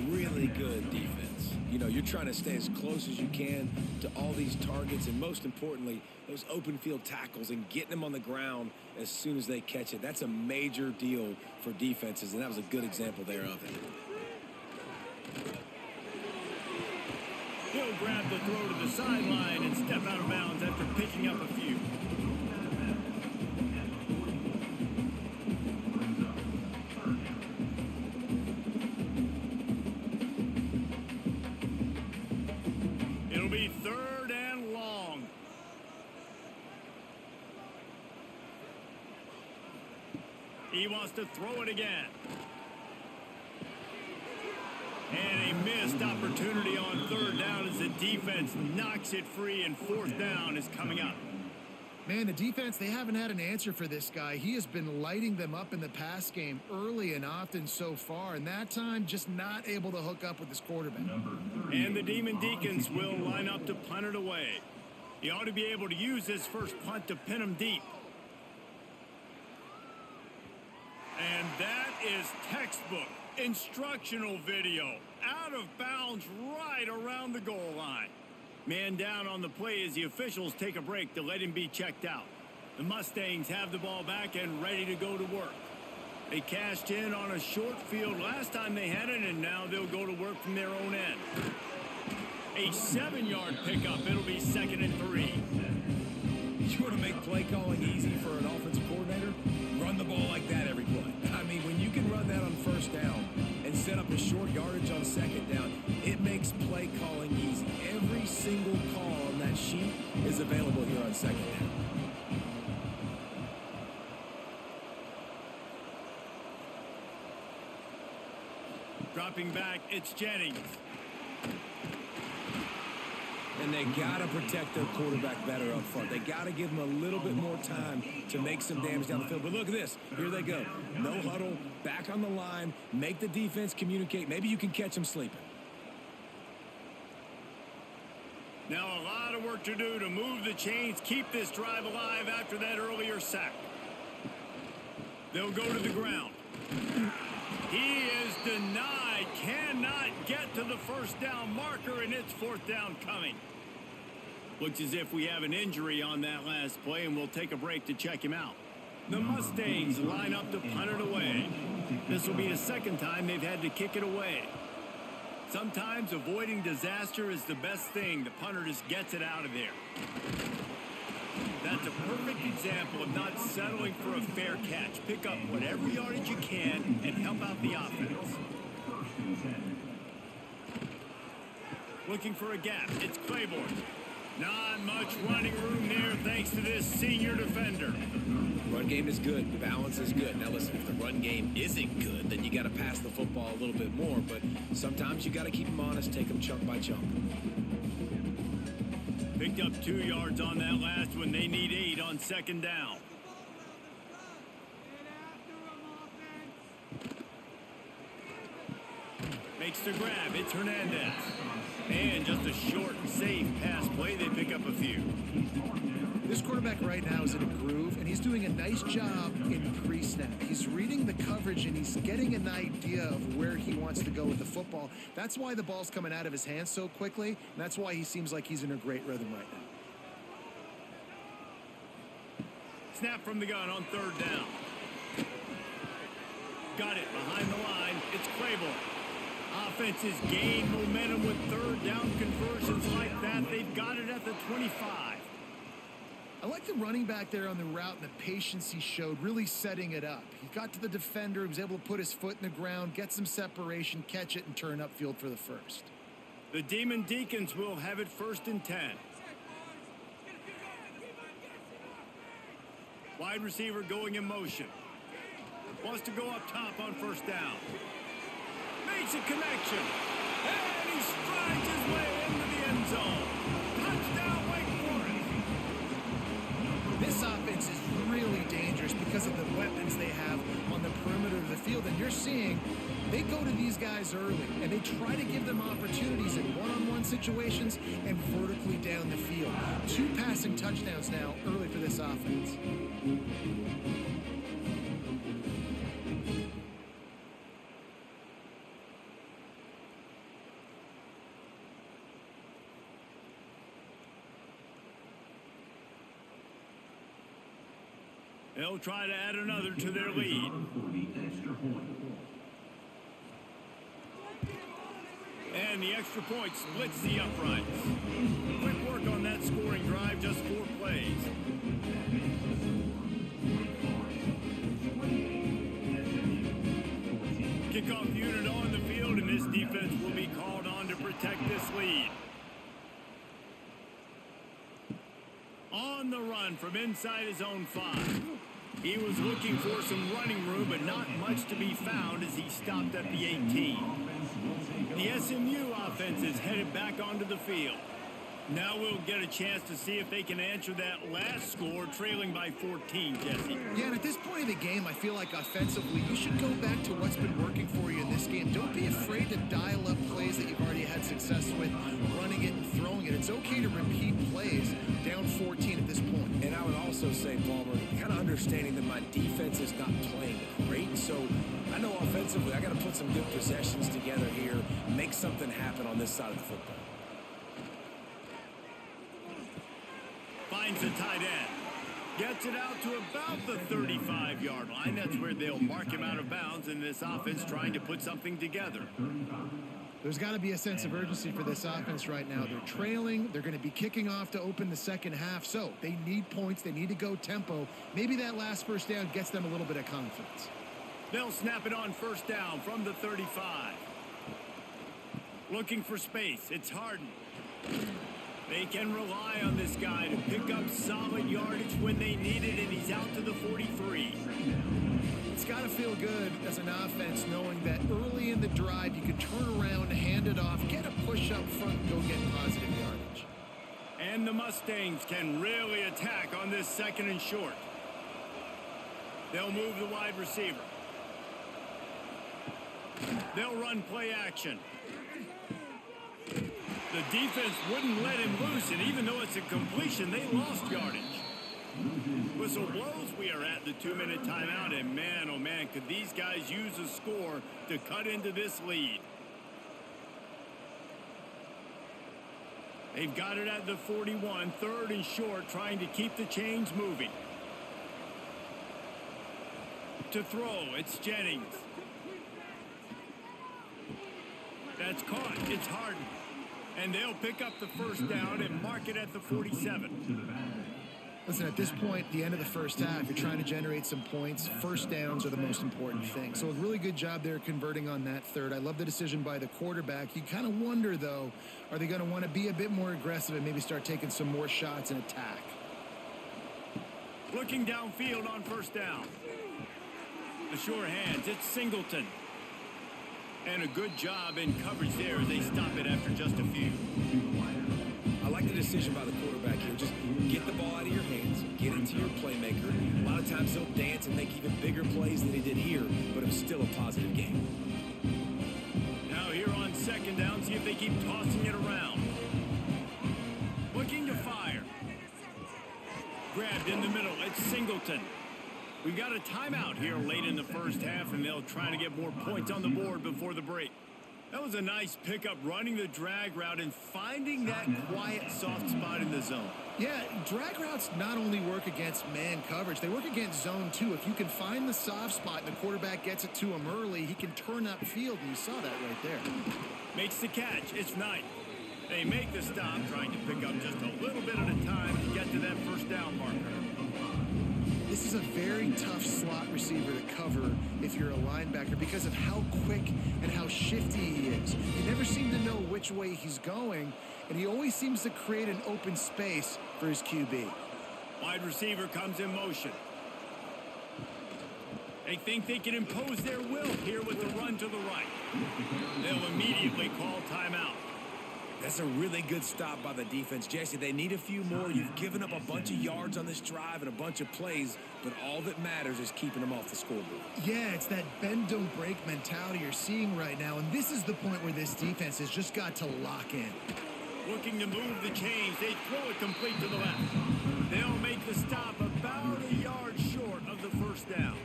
Really good defense. You know, you're trying to stay as close as you can to all these targets, and most importantly, those open field tackles and getting them on the ground as soon as they catch it. That's a major deal for defenses, and that was a good example there of it. He'll grab the throw to the sideline and step out of bounds after picking up a few. It'll be third and long. He wants to throw it again. And a missed opportunity on third down as the defense knocks it free, and fourth down is coming up. Man, the defense, they haven't had an answer for this guy. He has been lighting them up in the pass game early and often so far, and that time just not able to hook up with his quarterback. And the Demon Deacons will line up to punt it away. He ought to be able to use this first punt to pin him deep. And that is textbook instructional video. Out of bounds right around the goal line. Man down on the play as the officials take a break to let him be checked out. The Mustangs have the ball back and ready to go to work. They cashed in on a short field last time they had it, and now they'll go to work from their own end. A 7-yard pickup. It'll be 2nd and 3. You want to make play calling easy for an offensive coordinator? Run the ball like that every play. I mean, when you can run that on first down and set up a short yardage on second down, it makes play calling easy. Every single call on that sheet is available here on second down. Dropping back, it's Jennings. And they got to protect their quarterback better up front. They got to give him a little bit more time to make some damage down the field. But look at this. Here they go. No huddle, back on the line, make the defense communicate. Maybe you can catch them sleeping. Now a lot of work to do to move the chains, keep this drive alive after that earlier sack. They'll go to the ground. He is denied, cannot get to the first down marker, and it's fourth down coming. Looks as if we have an injury on that last play, and we'll take a break to check him out. The Mustangs line up to punt it away. This will be the second time they've had to kick it away. Sometimes avoiding disaster is the best thing. The punter just gets it out of there. That's a perfect example of not settling for a fair catch. Pick up whatever yardage you can and help out the offense. Looking for a gap. It's Claiborne. Not much running room there thanks to this senior defender. Run game is good. Balance is good. Now listen, if the run game isn't good, then you got to pass the football a little bit more. But sometimes you got to keep them honest, take them chunk by chunk. Picked up 2 yards on that last one. They need 8 on second down. Makes the grab. It's Hernandez. And just a short, safe pass play. They pick up a few. This quarterback right now is in a groove, and he's doing a nice job in pre-snap. He's reading the coverage, and he's getting an idea of where he wants to go with the football. That's why the ball's coming out of his hands so quickly, and that's why he seems like he's in a great rhythm right now. Snap from the gun on third down. Got it behind the line. It's Claiborne. Offenses gain momentum with third down conversions like that. They've got it at the 25. I like the running back there on the route and the patience he showed, really setting it up. He got to the defender, he was able to put his foot in the ground, get some separation, catch it, and turn upfield for the first. The Demon Deacons will have it 1st and 10. Wide receiver going in motion. Wants to go up top on 1st down. Makes a connection. And he strides his way into the end zone. Touchdown, Wake Forest. This offense is really dangerous because of the weapons they have on the perimeter of the field. And you're seeing they go to these guys early, and they try to give them opportunities in one-on-one situations and vertically down the field. 2 passing touchdowns now early for this offense. They'll try to add another to their lead. And the extra point splits the uprights. Quick work on that scoring drive, just 4 plays. Kickoff unit on the field, and this defense will be called on to protect this lead. On the run from inside his own 5. He was looking for some running room, but not much to be found as he stopped at the 18. The SMU offense is headed back onto the field. Now we'll get a chance to see if they can answer that last score, trailing by 14, Jesse. Yeah, and at this point of the game, I feel like offensively, you should go back to what's been working for you in this game. Don't be afraid to dial up plays that you've already had success with, running it and throwing it. It's okay to repeat plays down 14 at this point. And I would also say, Palmer, kind of understanding that my defense is not playing great, so I know offensively I got to put some good possessions together here, make something happen on this side of the football. Finds the tight end. Gets it out to about the 35-yard line. That's where they'll mark him out of bounds in this offense trying to put something together. There's got to be a sense of urgency for this offense right now. They're trailing. They're going to be kicking off to open the second half. So they need points. They need to go tempo. Maybe that last 1st down gets them a little bit of confidence. They'll snap it on 1st down from the 35. Looking for space. It's Harden. They can rely on this guy to pick up solid yardage when they need it, and he's out to the 43. It's got to feel good as an offense knowing that early in the drive you can turn around, hand it off, get a push up front, and go get positive yardage. And the Mustangs can really attack on this 2nd and short. They'll move the wide receiver. They'll run play action. The defense wouldn't let him loose, and even though it's a completion, they lost yardage. Whistle blows. We are at the 2-minute timeout, and man, oh man, could these guys use a score to cut into this lead. They've got it at the 41, 3rd and short, trying to keep the chains moving. To throw, it's Jennings. That's caught. It's Harden. And they'll pick up the 1st down and mark it at the 47. Listen, at this point, the end of the 1st half, you're trying to generate some points. 1st downs are the most important thing. So a really good job there converting on that 3rd. I love the decision by the quarterback. You kind of wonder, though, are they going to want to be a bit more aggressive and maybe start taking some more shots and attack? Looking downfield on 1st down. The sure hands, it's Singleton. And a good job in coverage there as they stop it after just a few. I like the decision by the quarterback here. Just get the ball out of your hands, get it to your playmaker. A lot of times he'll dance and make even bigger plays than he did here, but it was still a positive game. Now here on 2nd down, see if they keep tossing it around. Looking to fire. Grabbed in the middle, it's Singleton. We've got a timeout here late in the 1st half, and they'll try to get more points on the board before the break. That was a nice pickup, running the drag route and finding that quiet, soft spot in the zone. Yeah, drag routes not only work against man coverage, they work against zone too. If you can find the soft spot and the quarterback gets it to him early, he can turn upfield, and you saw that right there. Makes the catch. It's Knight. They make the stop, trying to pick up just a little bit at a time to get to that first down marker. This is a very tough slot receiver to cover if you're a linebacker because of how quick and how shifty he is. You never seem to know which way he's going, and he always seems to create an open space for his QB. Wide receiver comes in motion. They think they can impose their will here with the run to the right. They'll immediately call timeout. That's a really good stop by the defense. Jesse, they need a few more. You've given up a bunch of yards on this drive and a bunch of plays, but all that matters is keeping them off the scoreboard. Yeah, it's that bend, don't break mentality you're seeing right now, and this is the point where this defense has just got to lock in. Looking to move the chains. They throw it complete to the left. They'll make the stop about a yard short of the first down.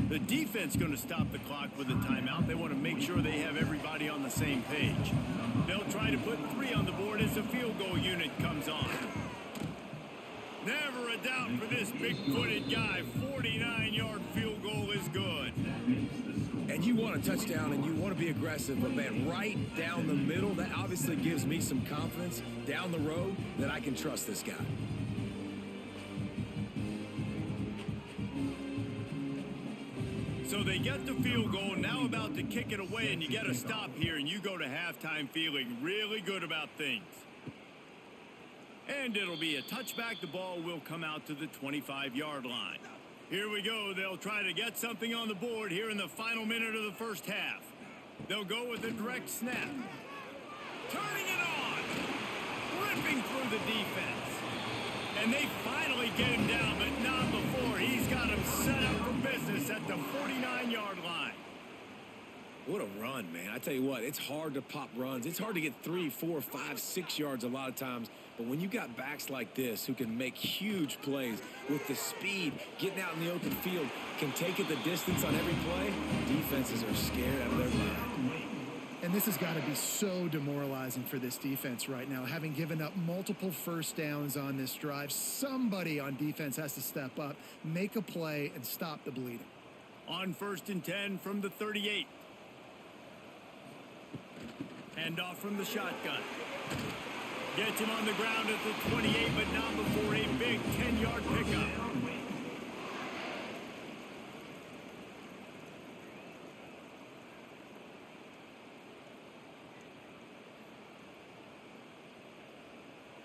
The defense going to stop the clock with a timeout. They want to make sure they have everybody on the same page. They'll try to put 3 on the board as the field goal unit comes on. Never a doubt for this big-footed guy. 49-yard field goal is good. And you want a touchdown and you want to be aggressive, but man, right down the middle, that obviously gives me some confidence down the road that I can trust this guy. So they get the field goal, now about to kick it away, and you get a stop here, and you go to halftime feeling really good about things. And it'll be a touchback. The ball will come out to the 25-yard line. Here we go. They'll try to get something on the board here in the final minute of the first half. They'll go with a direct snap. Turning it on. Ripping through the defense. And they finally get him down, but not before. He's got him set up for business at the 49-yard line. What a run, man. I tell you what, it's hard to pop runs. It's hard to get 3, 4, 5, 6 yards a lot of times. But when you got backs like this who can make huge plays with the speed, getting out in the open field, can take it the distance on every play, defenses are scared out of their mind. And this has got to be so demoralizing for this defense right now. Having given up multiple first downs on this drive, somebody on defense has to step up, make a play, and stop the bleeding. On 1st and 10 from the 38. Handoff from the shotgun. Gets him on the ground at the 28, but not before a big 10-yard pickup.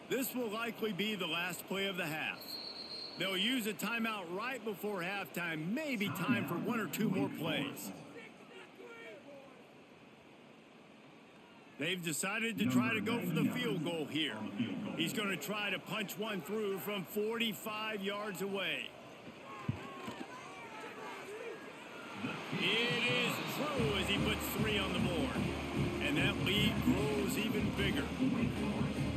This will likely be the last play of the half. They'll use a timeout right before halftime, maybe time for 1 or 2 more plays. They've decided to try to go for the field goal here. He's going to try to punch one through from 45 yards away. It is true as he puts 3 on the board. And that lead grows even bigger.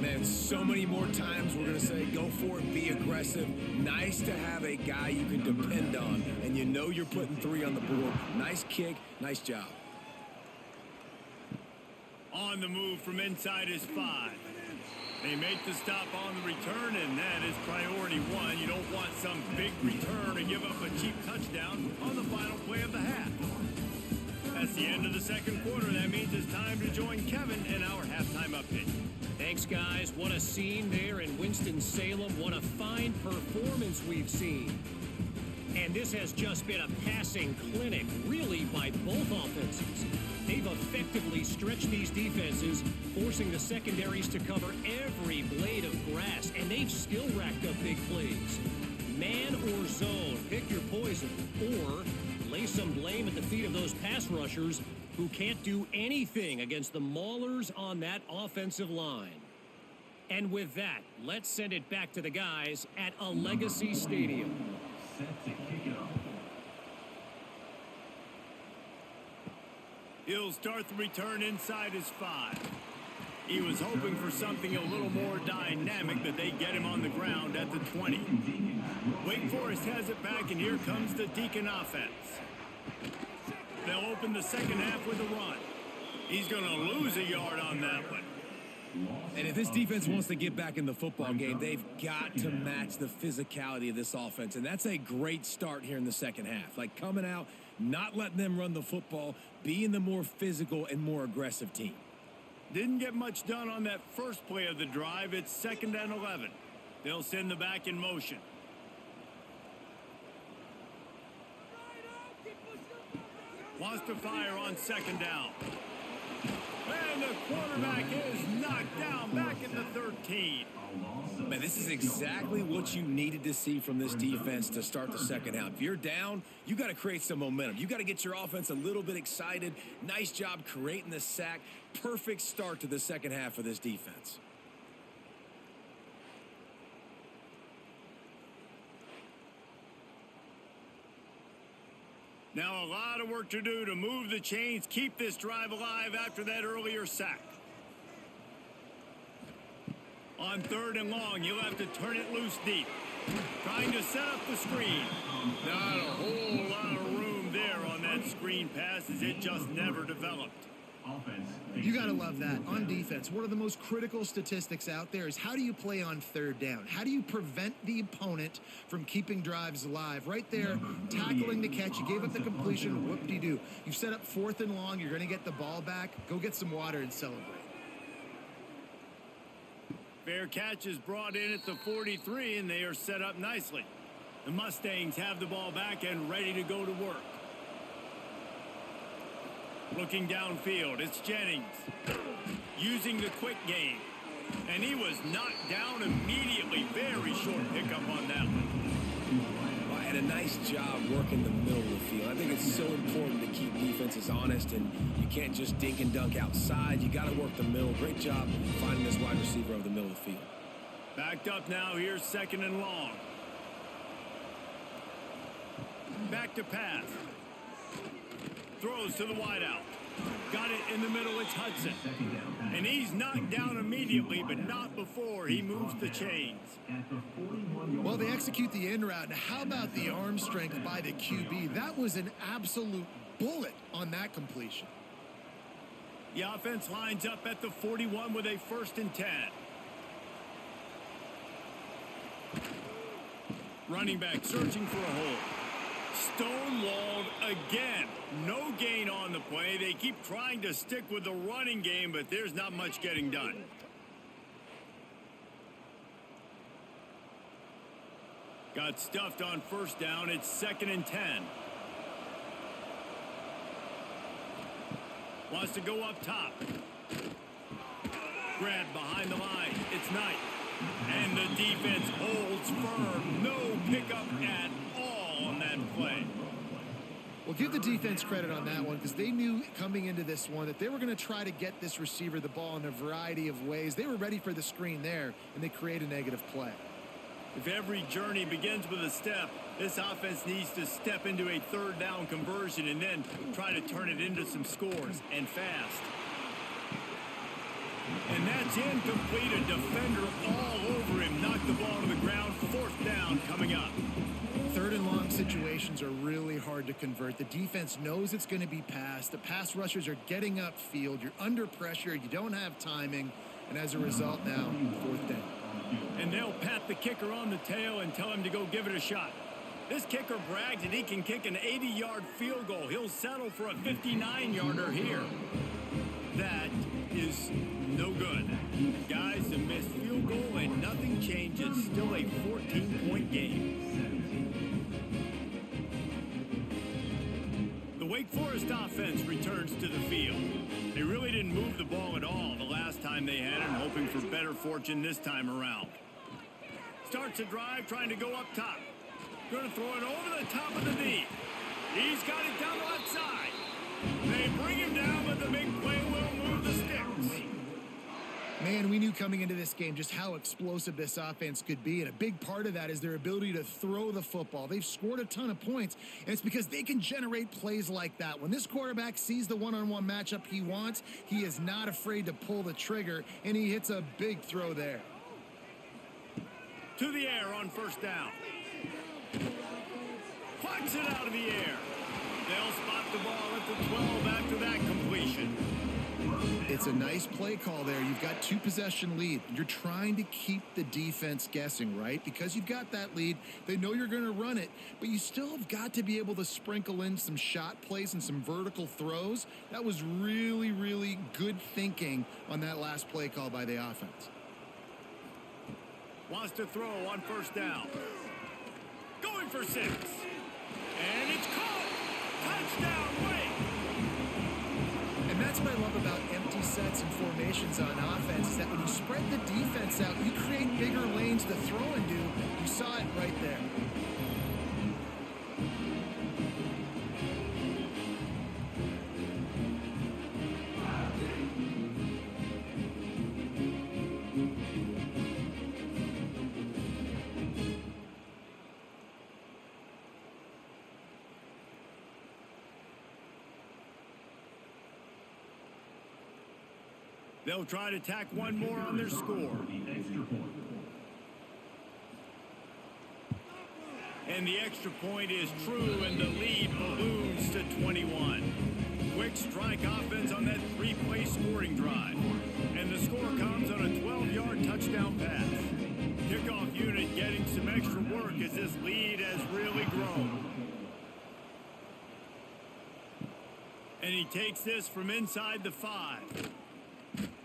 Man, so many more times we're going to say, go for it, be aggressive. Nice to have a guy you can depend on, and you know you're putting 3 on the board. Nice kick, nice job. On the move from inside his 5. They make the stop on the return, and that is priority 1. You don't want some big return and give up a cheap touchdown on the final play of the half. That's the end of the second quarter. That means it's time to join Kevin in our halftime update. Thanks, guys. What a scene there in Winston-Salem. What a fine performance we've seen. And this has just been a passing clinic, really, by both offenses. They've effectively stretched these defenses, forcing the secondaries to cover every blade of grass, and they've still racked up big plays. Man or zone, pick your poison, or lay some blame at the feet of those pass rushers who can't do anything against the maulers on that offensive line. And with that, let's send it back to the guys at a Legacy Stadium. Set to kick it off. He'll start the return inside his 5. He was hoping for something a little more dynamic, but they get him on the ground at the 20. Wake Forest has it back, and here comes the Deacon offense. They'll open the second half with a run. He's going to lose a yard on that one. And if this defense wants to get back in the football game, they've got to match the physicality of this offense. And that's a great start here in the second half. Like coming out, not letting them run the football, being the more physical and more aggressive team. Didn't get much done on that first play of the drive. It's 2nd and 11. They'll send the back in motion. Wants to fire on 2nd down. And the quarterback is knocked down back at the 13. Man, this is exactly what you needed to see from this defense to start the second half. If you're down, you got to create some momentum. You got to get your offense a little bit excited. Nice job creating the sack. Perfect start to the second half of this defense. Now a lot of work to do to move the chains, keep this drive alive after that earlier sack. On 3rd and long, you'll have to turn it loose deep. Trying to set up the screen. Not a whole lot of room there on that screen pass as it just never developed. You got to love that. On defense, one of the most critical statistics out there is how do you play on 3rd down? How do you prevent the opponent from keeping drives alive? Right there, tackling the catch. You gave up the completion. Whoop-de-doo. You've set up 4th and long. You're going to get the ball back. Go get some water and celebrate. Fair catch is brought in at the 43, and they are set up nicely. The Mustangs have the ball back and ready to go to work. Looking downfield, it's Jennings. Using the quick game. And he was knocked down immediately. Very short pickup on that one. Well, and a nice job working the middle of the field. I think it's so important to keep defenses honest, and you can't just dink and dunk outside. You got to work the middle. Great job finding this wide receiver over the middle of the field. Backed up now. Here's 2nd and long. Back to pass. Throws to the wideout. Got it in the middle. It's Hudson. And he's knocked down immediately, but not before he moves the chains. Well, they execute the end route. Now, how about the arm strength by the QB? That was an absolute bullet on that completion. The offense lines up at the 41 with a 1st and 10. Running back searching for a hole. Stonewalled again. No gain on the play. They keep trying to stick with the running game, but there's not much getting done. Got stuffed on 1st down. It's 2nd and 10. Wants to go up top. Grabbed behind the line. It's Knight. And the defense holds firm. No pickup at all on that play. Well, give the defense credit on that one because they knew coming into this one that they were going to try to get this receiver the ball in a variety of ways. They were ready for the screen there, and they create a negative play. If every journey begins with a step, this offense needs to step into a 3rd down conversion and then try to turn it into some scores, and fast. And that's incomplete. A defender all over him. Knocked the ball to the ground. 4th down coming up. 3rd and long situations are really hard to convert. The defense knows it's going to be passed. The pass rushers are getting upfield. You're under pressure. You don't have timing. And as a result now, 4th down. And they'll pat the kicker on the tail and tell him to go give it a shot. This kicker brags that he can kick an 80-yard field goal. He'll settle for a 59-yarder here. That is no good. Guys, a missed field goal and nothing changes. Still a 14-point game. The Wake Forest offense returns to the field. They really didn't move the ball at all the last time they had it, hoping for better fortune this time around. Starts a drive trying to go up top. Going to throw it over the top of the knee. He's got it down the left side. They bring him down, but the big play will move the sticks. Man, we knew coming into this game just how explosive this offense could be, and a big part of that is their ability to throw the football. They've scored a ton of points, and it's because they can generate plays like that. When this quarterback sees the one-on-one matchup he wants, he is not afraid to pull the trigger, and he hits a big throw there. To the air on 1st down. Plucks it out of the air. They'll spot the ball at the 12 after that completion. It's a nice play call there. You've got 2-possession lead. You're trying to keep the defense guessing, right? Because you've got that lead, they know you're going to run it, but you still have got to be able to sprinkle in some shot plays and some vertical throws. That was really, really good thinking on that last play call by the offense. Wants to throw on first down. Going for 6. And it's caught. Touchdown, Wake. And that's what I love about empty sets and formations on offense, is that when you spread the defense out, you create bigger lanes to throw into. You saw it right there. They'll try to tack one more on their score. And the extra point is true, and the lead balloons to 21. Quick strike offense on that 3-play scoring drive. And the score comes on a 12-yard touchdown pass. Kickoff unit getting some extra work as this lead has really grown. And he takes this from inside the 5.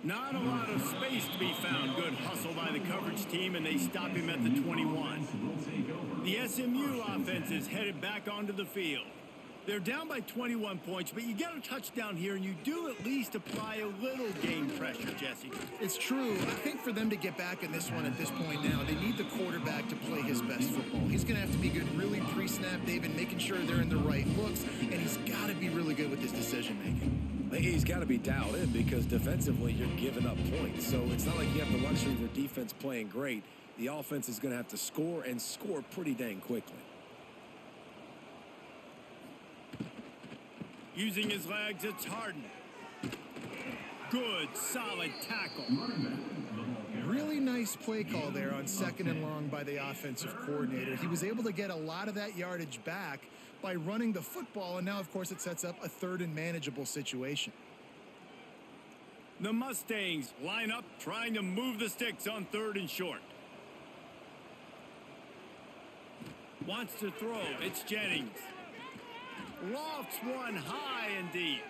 Not a lot of space to be found. Good hustle by the coverage team, and they stop him at the 21. The SMU offense is headed back onto the field. They're down by 21 points, but you get a touchdown here, and you do at least apply a little game pressure, Jesse. It's true. I think for them to get back in this one at this point now, they need the quarterback to play his best football. He's going to have to be good really pre-snap, David, making sure they're in the right looks, and he's got to be really good with his decision-making. He's got to be dialed in because defensively you're giving up points. So it's not like you have the luxury of your defense playing great. The offense is going to have to score and score pretty dang quickly. Using his legs, it's Harden. Good, solid tackle. Really nice play call there on 2nd and long by the offensive coordinator. He was able to get a lot of that yardage back by running the football, and now, of course, it sets up a 3rd and manageable situation. The Mustangs line up, trying to move the sticks on 3rd and short. Wants to throw. It's Jennings. Lofts one high and deep.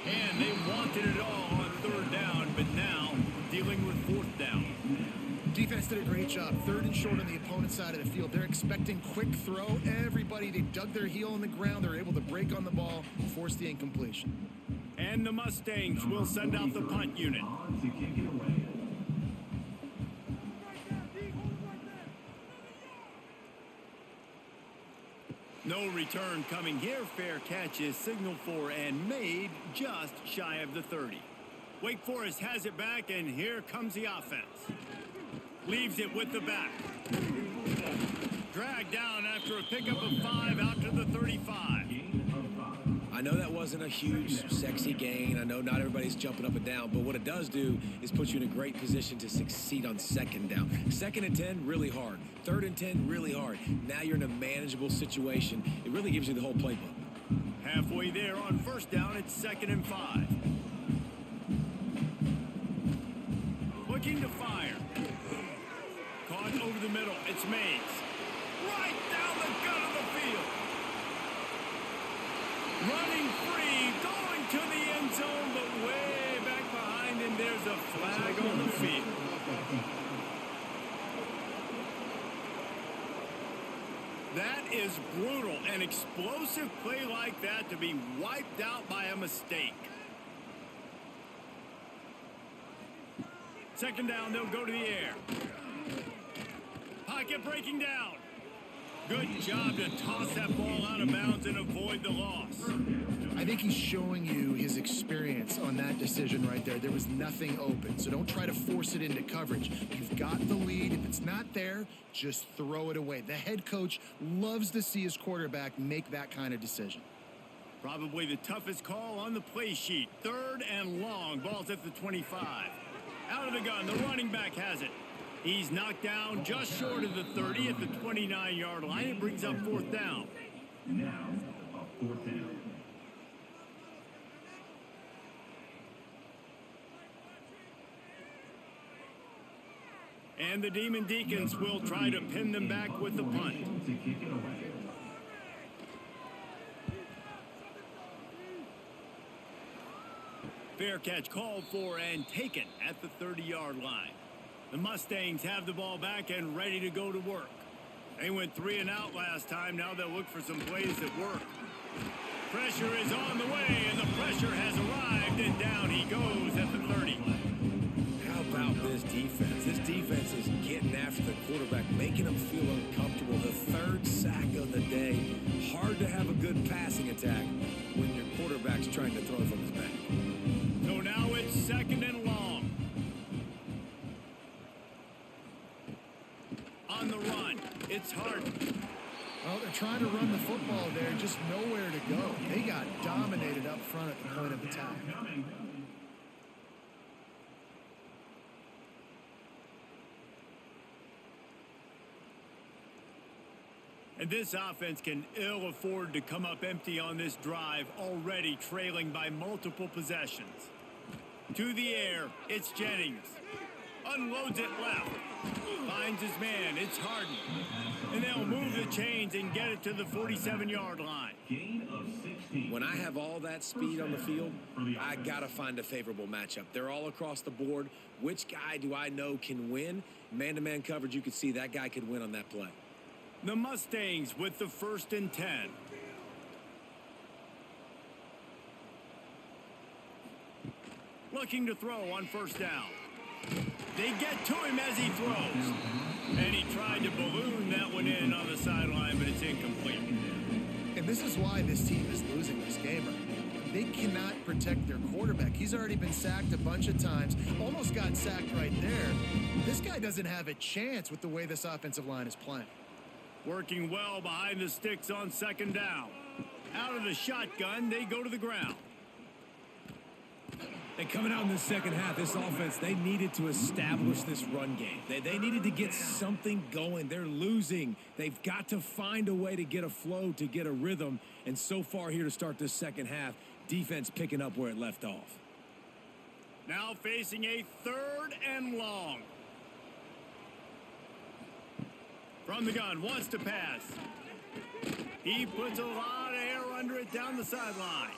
And they wanted it all on 3rd down, but now dealing with 4th down. Defense did a great job. 3rd and short on the opponent's side of the field. They're expecting quick throw. Everybody, they dug their heel in the ground. They're able to break on the ball, force the incompletion. And the Mustangs will send out the punt unit. No return coming here. Fair catch is signaled for and made just shy of the 30. Wake Forest has it back, and here comes the offense. Leaves it with the back. Dragged down after a pickup of 5 out to the 35. I know that wasn't a huge, sexy gain. I know not everybody's jumping up and down, but what it does do is put you in a great position to succeed on 2nd down. 2nd and 10, really hard. 3rd and 10, really hard. Now you're in a manageable situation. It really gives you the whole playbook. Halfway there on 1st down, it's 2nd and 5. Looking to fire. Caught over the middle. It's Mays. Right down the gut of the field. Running free, going to the end zone, but way back behind him, there's a flag on the field. That is brutal. An explosive play like that to be wiped out by a mistake. 2nd down, they'll go to the air. Pocket breaking down. Good job to toss that ball out of bounds and avoid the loss. I think he's showing you his experience on that decision right there. There was nothing open, so don't try to force it into coverage. You've got the lead. If it's not there, just throw it away. The head coach loves to see his quarterback make that kind of decision. Probably the toughest call on the play sheet. 3rd and long. Ball's at the 25. Out of the gun. The running back has it. He's knocked down just short of the 30 at the 29-yard line. It brings up 4th down. Now, a 4th down. And the Demon Deacons will try to pin them back with the punt. To kick it away. Fair catch called for and taken at the 30-yard line. The Mustangs have the ball back and ready to go to work. They went 3 and out last time. Now they'll look for some plays that work. Pressure is on the way, and the pressure has arrived, and down he goes at the 30. How about this defense? This defense is getting after the quarterback, making him feel uncomfortable. The 3rd sack of the day. Hard to have a good passing attack when your quarterback's trying to throw from his back. So now it's 2nd and long. On the run, it's Harden. Well, they're trying to run the football there, just nowhere to go. They got dominated up front at the point of attack. And this offense can ill afford to come up empty on this drive, already trailing by multiple possessions. To the air, it's Jennings. Unloads it left. Finds his man, it's Harden. And they'll move the chains and get it to the 47-yard line. Gain of 16. When I have all that speed on the field, I got to find a favorable matchup. They're all across the board. Which guy do I know can win? Man-to-man coverage, you could see that guy could win on that play. The Mustangs with the 1st and 10. Looking to throw on 1st down. They get to him as he throws. And he tried to balloon that one in on the sideline, but it's incomplete. And this is why this team is losing this game right now. They cannot protect their quarterback. He's already been sacked a bunch of times. Almost got sacked right there. This guy doesn't have a chance with the way this offensive line is playing. Working well behind the sticks on 2nd down. Out of the shotgun, they go to the ground. And coming out in the second half, this offense, they needed to establish this run game. They needed to get something going. They're losing. They've got to find a way to get a flow, to get a rhythm. And so far here to start this second half, defense picking up where it left off. Now facing a 3rd and long. From the gun, wants to pass. He puts a lot of air under it down the sideline.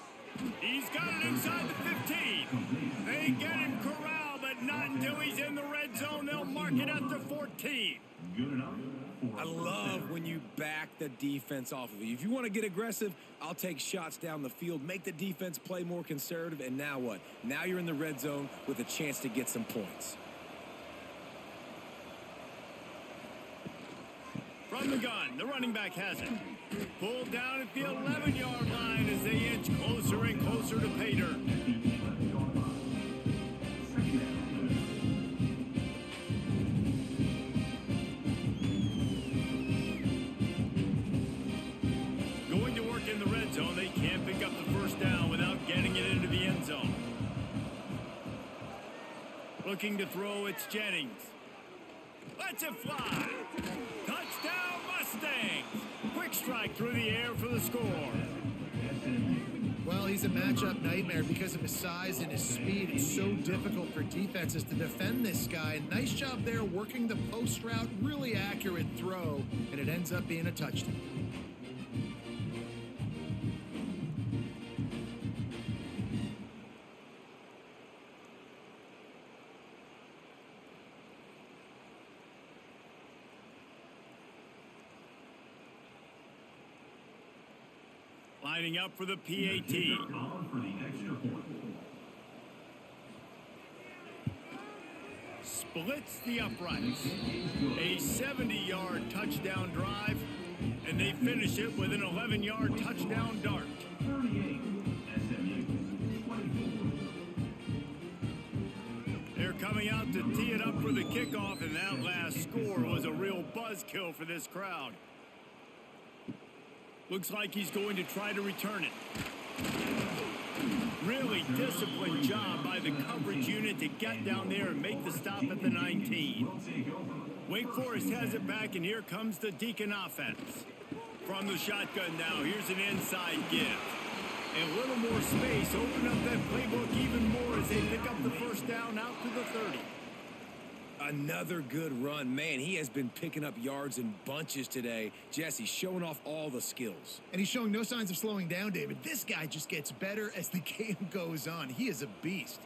He's got it inside the 15. They get him corralled, but not until he's in the red zone. They'll mark it at the 14. Good enough. I love when you back the defense off of you. If you want to get aggressive, I'll take shots down the field, make the defense play more conservative, and now what? Now you're in the red zone with a chance to get some points. From the gun, the running back has it. Pulled down at the 11-yard line as they inch closer and closer to pay dirt. Going to work in the red zone, they can't pick up the 1st down without getting it into the end zone. Looking to throw, it's Jennings. Lets it fly. Touchdown Mustangs. Quick strike through the air for the score. Well, he's a matchup nightmare because of his size and his speed. It's so difficult for defenses to defend this guy. Nice job there working the post route. Really accurate throw, and it ends up being a touchdown. Lining up for the PAT. Splits the uprights. A 70-yard touchdown drive, and they finish it with an 11-yard touchdown dart. 38, SMU 24. They're coming out to tee it up for the kickoff, and that last score was a real buzzkill for this crowd. Looks like he's going to try to return it. Really disciplined job by the coverage unit to get down there and make the stop at the 19. Wake Forest has it back, and here comes the Deacon offense. From the shotgun now, here's an inside give. A little more space, open up that playbook even more as they pick up the 1st down out to the 30. Another good run. Man, he has been picking up yards in bunches today. Jesse showing off all the skills. And he's showing no signs of slowing down, David. This guy just gets better as the game goes on. He is a beast.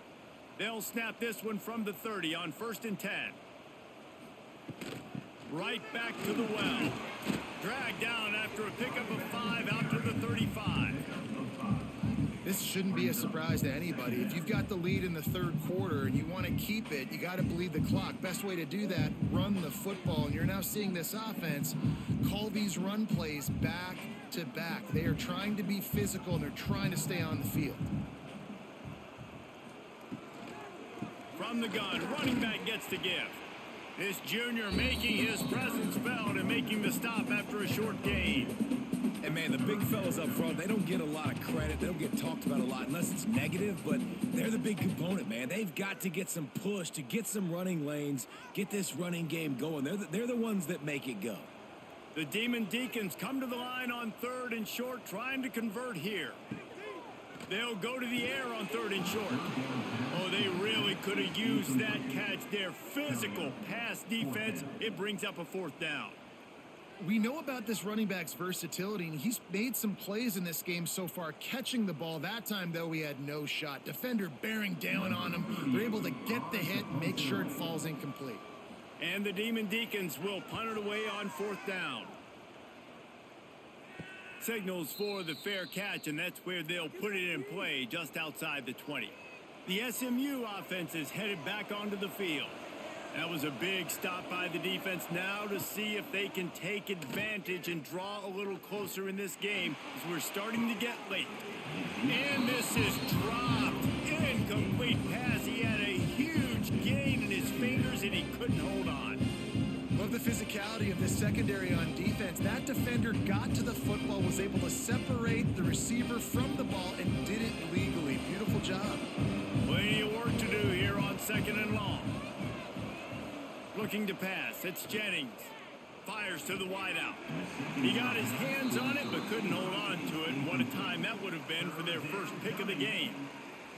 They'll snap this one from the 30 on 1st and 10. Right back to the well. Dragged down after a pickup of 5 out to the 35. This shouldn't be a surprise to anybody. If you've got the lead in the third quarter and you want to keep it, you got to bleed the clock. Best way to do that, run the football. And you're now seeing this offense call these run plays back to back. They are trying to be physical and they're trying to stay on the field. From the gun, running back gets the gift. This junior making his presence felt and making the stop after a short gain. And, man, the big fellas up front, they don't get a lot of credit. They don't get talked about a lot unless it's negative, but they're the big component, man. They've got to get some push to get some running lanes, get this running game going. They're the ones that make it go. The Demon Deacons come to the line on 3rd and short, trying to convert here. They'll go to the air on 3rd and short. Oh, they really could have used that catch there. Physical pass defense. It brings up a 4th down. We know about this running back's versatility, and he's made some plays in this game so far, catching the ball. That time, though, he had no shot. Defender bearing down on him. They're able to get the hit and make sure it falls incomplete. And the Demon Deacons will punt it away on 4th down. Signals for the fair catch, and that's where they'll put it in play, just outside the 20. The SMU offense is headed back onto the field. That was a big stop by the defense now to see if they can take advantage and draw a little closer in this game as we're starting to get late. And this is dropped. Incomplete pass. He had a huge gain in his fingers and he couldn't hold on. Love the physicality of the secondary on defense. That defender got to the football, was able to separate the receiver from the ball, and did it legally. Beautiful job. Plenty of work to do here on 2nd and long. Looking to pass. It's Jennings. Fires to the wideout. He got his hands on it, but couldn't hold on to it. And what a time that would have been for their first pick of the game.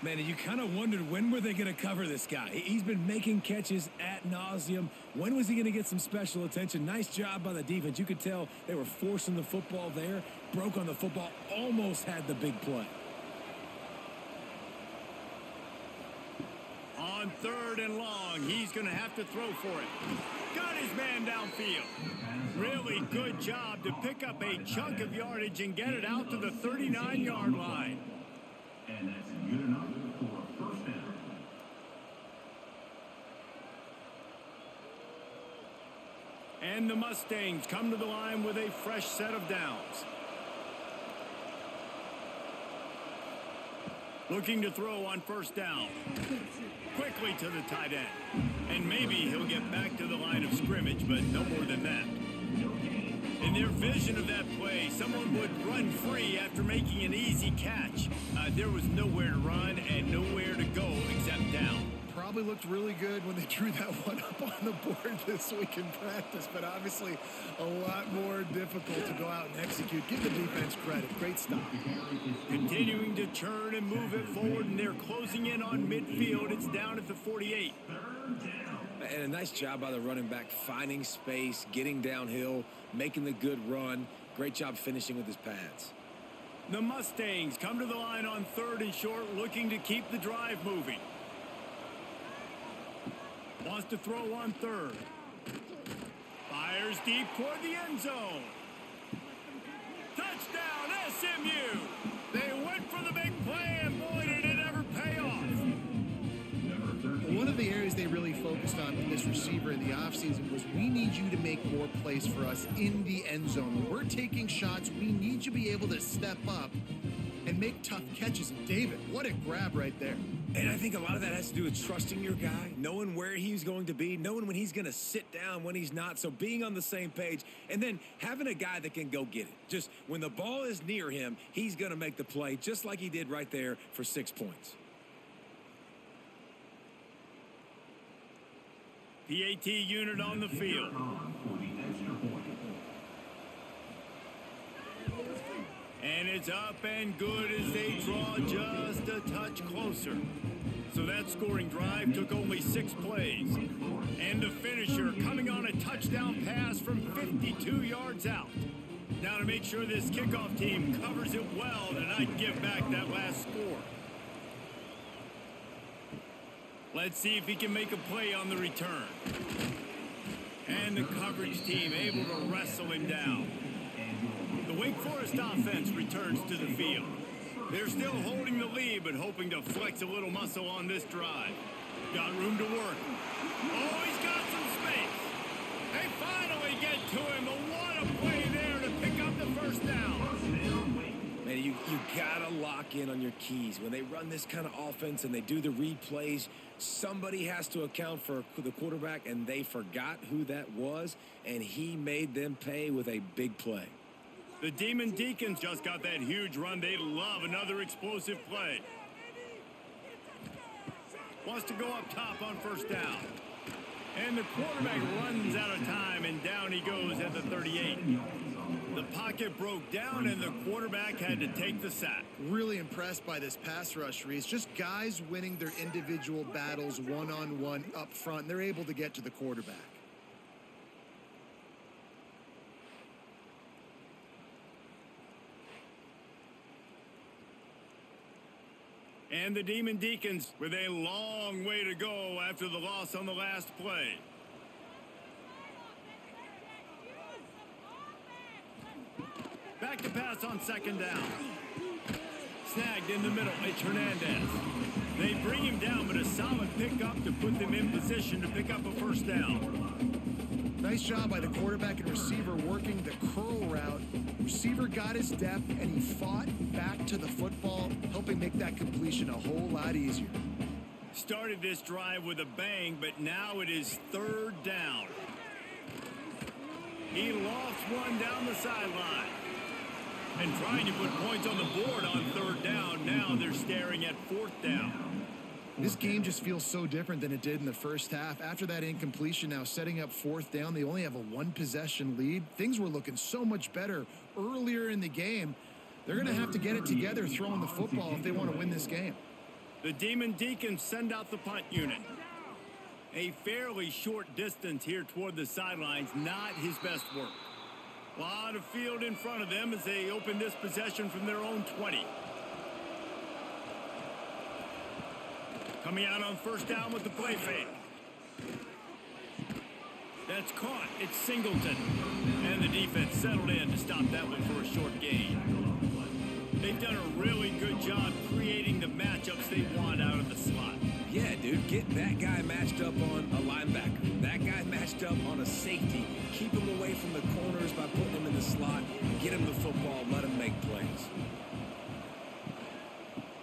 Man, you kind of wondered when were they going to cover this guy. He's been making catches ad nauseum. When was he going to get some special attention? Nice job by the defense. You could tell they were forcing the football there. Broke on the football. Almost had the big play. On 3rd and long, he's going to have to throw for it. Got his man downfield. Really good job to pick up a chunk of yardage and get it out to the 39-yard line. And that's good enough for a 1st down. And the Mustangs come to the line with a fresh set of downs. Looking to throw on 1st down. Quickly to the tight end. And maybe he'll get back to the line of scrimmage, but no more than that. In their vision of that play, someone would run free after making an easy catch. There was nowhere to run and nowhere to go except down. Probably looked really good when they drew that one up on the board this week in practice, but obviously a lot more difficult to go out and execute. Give the defense credit. Great stop. Continuing to churn and move it forward, and they're closing in on midfield. It's down at the 48. And a nice job by the running back, finding space, getting downhill, making the good run. Great job finishing with his pads. The Mustangs come to the line on 3rd and short, looking to keep the drive moving. Wants to throw on 3rd. Fires deep toward the end zone. Touchdown, SMU! They went for the big play, and boy, did it ever pay off. One of the areas they really focused on with this receiver in the offseason was we need you to make more plays for us in the end zone. When we're taking shots, we need you to be able to step up and make tough catches. And David, what a grab right there. And I think a lot of that has to do with trusting your guy, knowing where he's going to be, knowing when he's going to sit down, when he's not. So being on the same page, and then having a guy that can go get it. Just when the ball is near him, he's going to make the play, just like he did right there for 6 points. PAT unit on the field. And it's up and good as they draw just a touch closer. So that scoring drive took only 6 plays. And the finisher coming on a touchdown pass from 52 yards out. Now to make sure this kickoff team covers it well to not give back that last score. Let's see if he can make a play on the return. And the coverage team able to wrestle him down. The Wake Forest offense returns to the field. They're still holding the lead, but hoping to flex a little muscle on this drive. Got room to work. Oh, he's got some space. They finally get to him. But what a play there to pick up the first down. Man, you gotta lock in on your keys. When they run this kind of offense and they do the read plays, somebody has to account for the quarterback, and they forgot who that was, and he made them pay with a big play. The Demon Deacons just got that huge run. They love another explosive play. Wants to go up top on first down. And the quarterback runs out of time, and down he goes at the 38. The pocket broke down, and the quarterback had to take the sack. Really impressed by this pass rush, Reese. Just guys winning their individual battles one-on-one up front. They're able to get to the quarterback. And the Demon Deacons with a long way to go after the loss on the last play. Back to pass on second down. Snagged in the middle. It's Hernandez. They bring him down, but a solid pickup to put them in position to pick up a first down. Nice job by the quarterback and receiver working the curl route. Receiver got his depth, and he fought back to the football, helping make that completion a whole lot easier. Started this drive with a bang, but now it is third down. He lofts one down the sideline. And trying to put points on the board on third down. Now they're staring at fourth down. This game just feels so different than it did in the first half. After that incompletion, now setting up fourth down, they only have a one-possession lead. Things were looking so much better earlier in the game. They're going to have to get it together throwing the football if they want to win this game. The Demon Deacons send out the punt unit. A fairly short distance here toward the sidelines, not his best work. A lot of field in front of them as they open this possession from their own 20. Coming out on first down with the play fake. That's caught. It's Singleton. And the defense settled in to stop that one for a short gain. They've done a really good job creating the matchups they want out of the slot. Yeah, dude, get that guy matched up on a linebacker. That guy matched up on a safety. Keep him away from the corners by putting him in the slot. Get him the football. Let him make plays.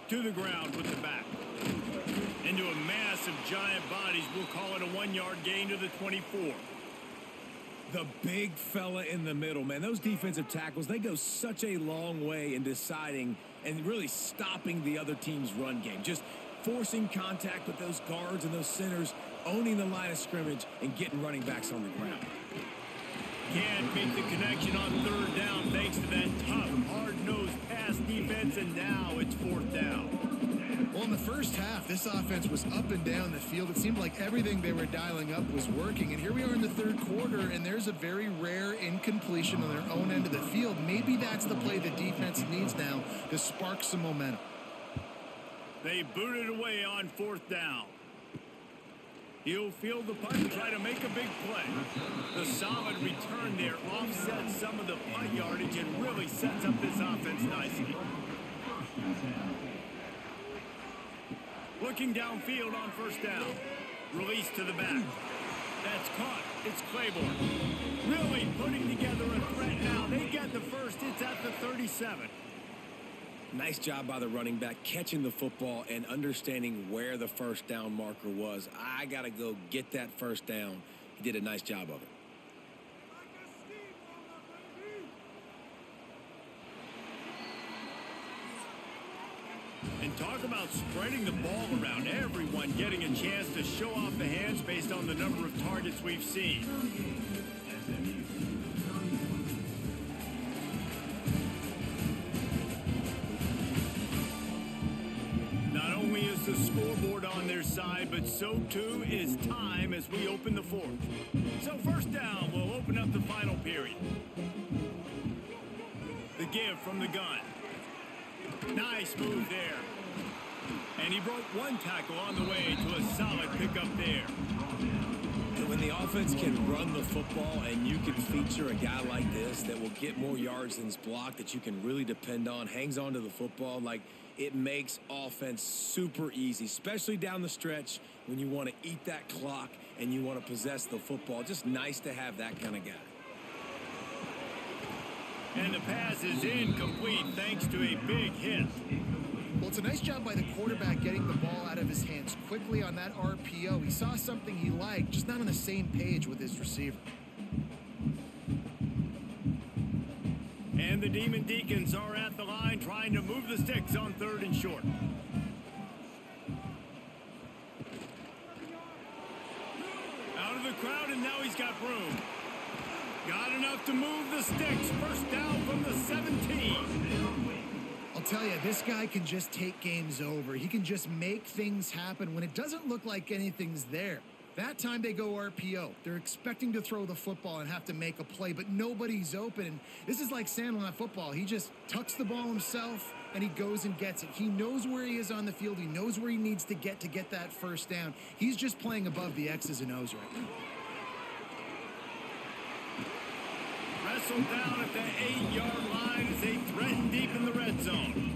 To the ground with the back. Into a mass of giant bodies. We'll call it a 1-yard gain to the 24. The big fella in the middle, man. Those defensive tackles, they go such a long way in deciding and really stopping the other team's run game. Just forcing contact with those guards and those centers, owning the line of scrimmage, and getting running backs on the ground. Can't make the connection on third down thanks to that tough, hard-nosed pass defense, and now it's fourth down. Well, in the first half, this offense was up and down the field. It seemed like everything they were dialing up was working. And here we are in the third quarter, and there's a very rare incompletion on their own end of the field. Maybe that's the play the defense needs now to spark some momentum. They booted away on fourth down. He'll field the punt and try to make a big play. The solid return there offsets some of the punt yardage and really sets up this offense nicely. Looking downfield on first down. Release to the back. That's caught. It's Claiborne. Really putting together a threat now. They get the first. It's at the 37. Nice job by the running back catching the football and understanding where the first down marker was. I got to go get that first down. He did a nice job of it. And talk about spreading the ball around. Everyone getting a chance to show off the hands based on the number of targets we've seen. Not only is the scoreboard on their side, but so too is time as we open the fourth. So first down will open up the final period. The give from the gun. Nice move there. And he broke one tackle on the way to a solid pickup there. And when the offense can run the football and you can feature a guy like this that will get more yards than's blocked, that you can really depend on, hangs on to the football, like it makes offense super easy, especially down the stretch when you want to eat that clock and you want to possess the football. Just nice to have that kind of guy. And the pass is incomplete thanks to a big hit. Well, it's a nice job by the quarterback getting the ball out of his hands quickly on that RPO. He saw something he liked, just not on the same page with his receiver. And the Demon Deacons are at the line trying to move the sticks on 3rd and short. Out of the crowd, and now he's got room. Got enough to move the sticks. First down from the 17. I'll tell you, this guy can just take games over. He can just make things happen when it doesn't look like anything's there. That time they go RPO. They're expecting to throw the football and have to make a play, but nobody's open. And this is like Sandlot football. He just tucks the ball himself, and he goes and gets it. He knows where he is on the field. He knows where he needs to get that first down. He's just playing above the X's and O's right now. Wrestled down at the 8-yard line as they threaten deep in the red zone.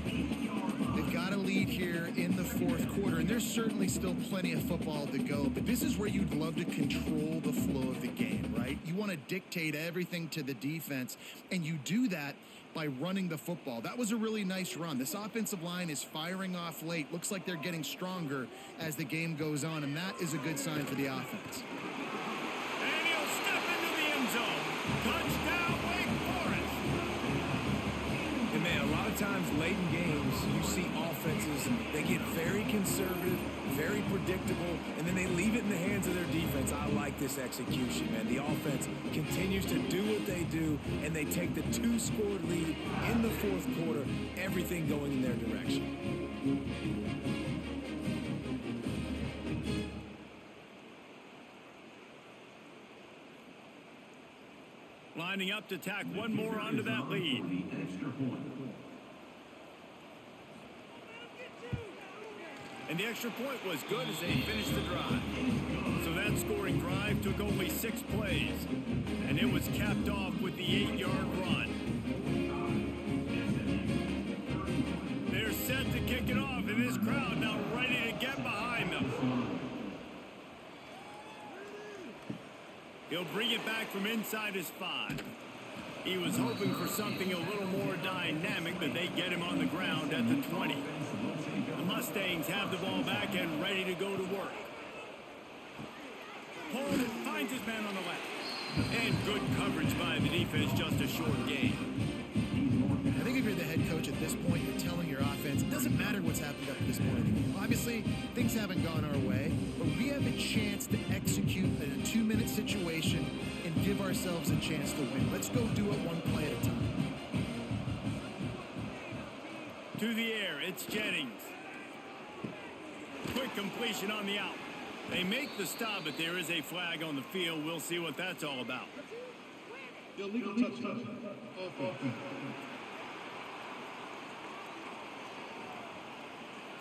They've got a lead here in the 4th quarter, and there's certainly still plenty of football to go, but this is where you'd love to control the flow of the game, right? You want to dictate everything to the defense, and you do that by running the football. That was a really nice run. This offensive line is firing off late. Looks like they're getting stronger as the game goes on, and that is a good sign for the offense. And he'll step into the end zone. Touchdown, Wake Forest. And man, a lot of times late in games, you see offenses, they get very conservative, very predictable, and then they leave it in the hands of their defense. I like this execution, man. The offense continues to do what they do, and they take the 2-score lead in the 4th quarter, everything going in their direction. Lining up to tack one more onto that lead. And the extra point was good as they finished the drive. So that scoring drive took only 6 plays. And it was capped off with the 8-yard run. They're set to kick it off, and this crowd now ready to get behind them. He'll bring it back from inside his 5. He was hoping for something a little more dynamic, but they get him on the ground at the 20. The Mustangs have the ball back and ready to go to work. Poland finds his man on the left. And good coverage by the defense, just a short gain. I think if you're the head coach at this point, you're telling your offense, it doesn't matter what's happened up to this point in the game. Obviously, things haven't gone our way, but we have a chance to execute in a 2-minute situation and give ourselves a chance to win. Let's go do it one play at a time. To the air, it's Jennings. Quick completion on the out. They make the stop, but there is a flag on the field. We'll see what that's all about. Illegal touchdown. Offense.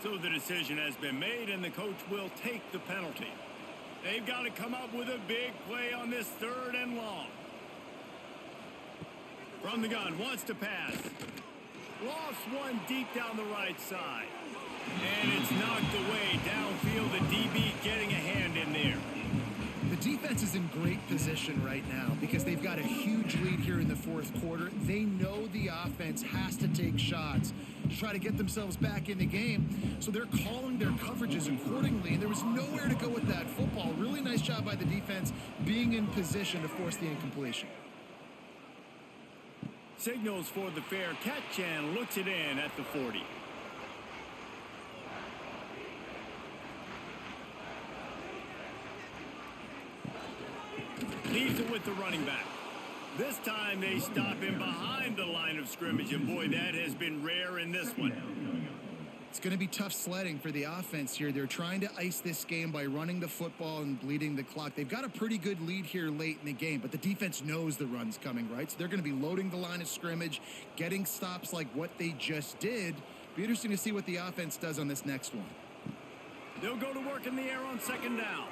So the decision has been made, and the coach will take the penalty. They've got to come up with a big play on this 3rd and long. From the gun, wants to pass. Lost one deep down the right side. And it's knocked away downfield. The DB getting a hand in there. The defense is in great position right now because they've got a huge lead here in the 4th quarter. They know the offense has to take shots to try to get themselves back in the game. So they're calling their coverages accordingly, and there was nowhere to go with that football. Really nice job by the defense being in position to force the incompletion. Signals for the fair catch and looks it in at the 40. Leaves it with the running back. This time they stop him behind the line of scrimmage, and boy, that has been rare in this one. It's going to be tough sledding for the offense here. They're trying to ice this game by running the football and bleeding the clock. They've got a pretty good lead here late in the game, but the defense knows the run's coming, right? So they're going to be loading the line of scrimmage, getting stops like what they just did. Be interesting to see what the offense does on this next one. They'll go to work in the air on second down.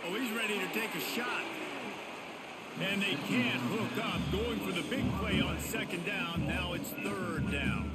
Oh, he's ready to take a shot. And they can't hook up, going for the big play on second down. Now it's third down.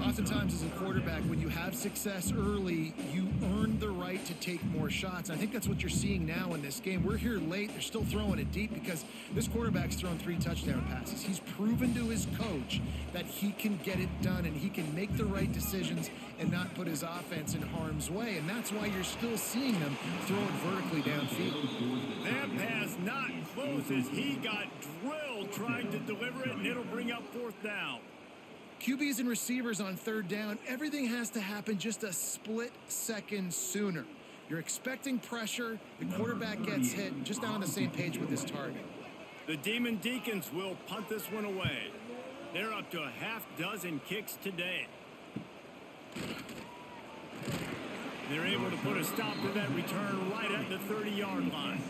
Oftentimes as a quarterback, when you have success early, you earn the right to take more shots. I think that's what you're seeing now in this game. We're here late. They're still throwing it deep because this quarterback's thrown 3 touchdown passes. He's proven to his coach that he can get it done and he can make the right decisions and not put his offense in harm's way. And that's why you're still seeing them throw it vertically downfield. That pass not close as he got drilled trying to deliver it, and it'll bring up fourth down. QBs and receivers on third down, everything has to happen just a split second sooner. You're expecting pressure, the quarterback gets hit, and just not on the same page with his target. The Demon Deacons will punt this one away. They're up to a half dozen kicks today. They're able to put a stop to that return right at the 30-yard line.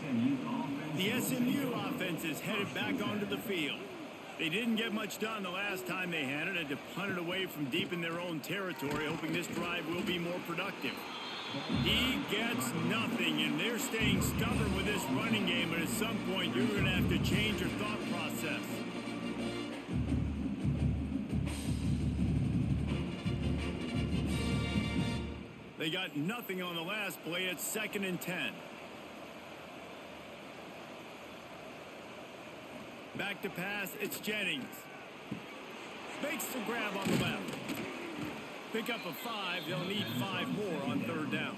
The SMU offense is headed back onto the field. They didn't get much done the last time they had it. Had to punt it away from deep in their own territory, hoping this drive will be more productive. He gets nothing, and they're staying stubborn with this running game, but at some point you're going to have to change your thought process. They got nothing on the last play. It's 2nd and 10. Back to pass, it's Jennings. Makes the grab on the left. Pick up a 5, they'll need 5 more on third down.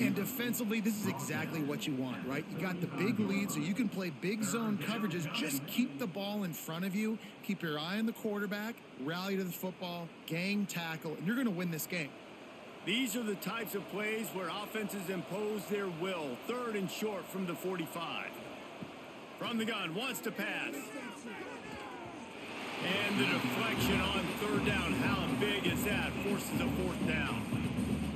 And defensively, this is exactly what you want, right? You got the big lead, so you can play big zone coverages. Just keep the ball in front of you. Keep your eye on the quarterback, rally to the football, gang tackle, and you're going to win this game. These are the types of plays where offenses impose their will. 3rd and short from the 45. From the gun, wants to pass. And the deflection on third down. How big is that? Forces a 4th down.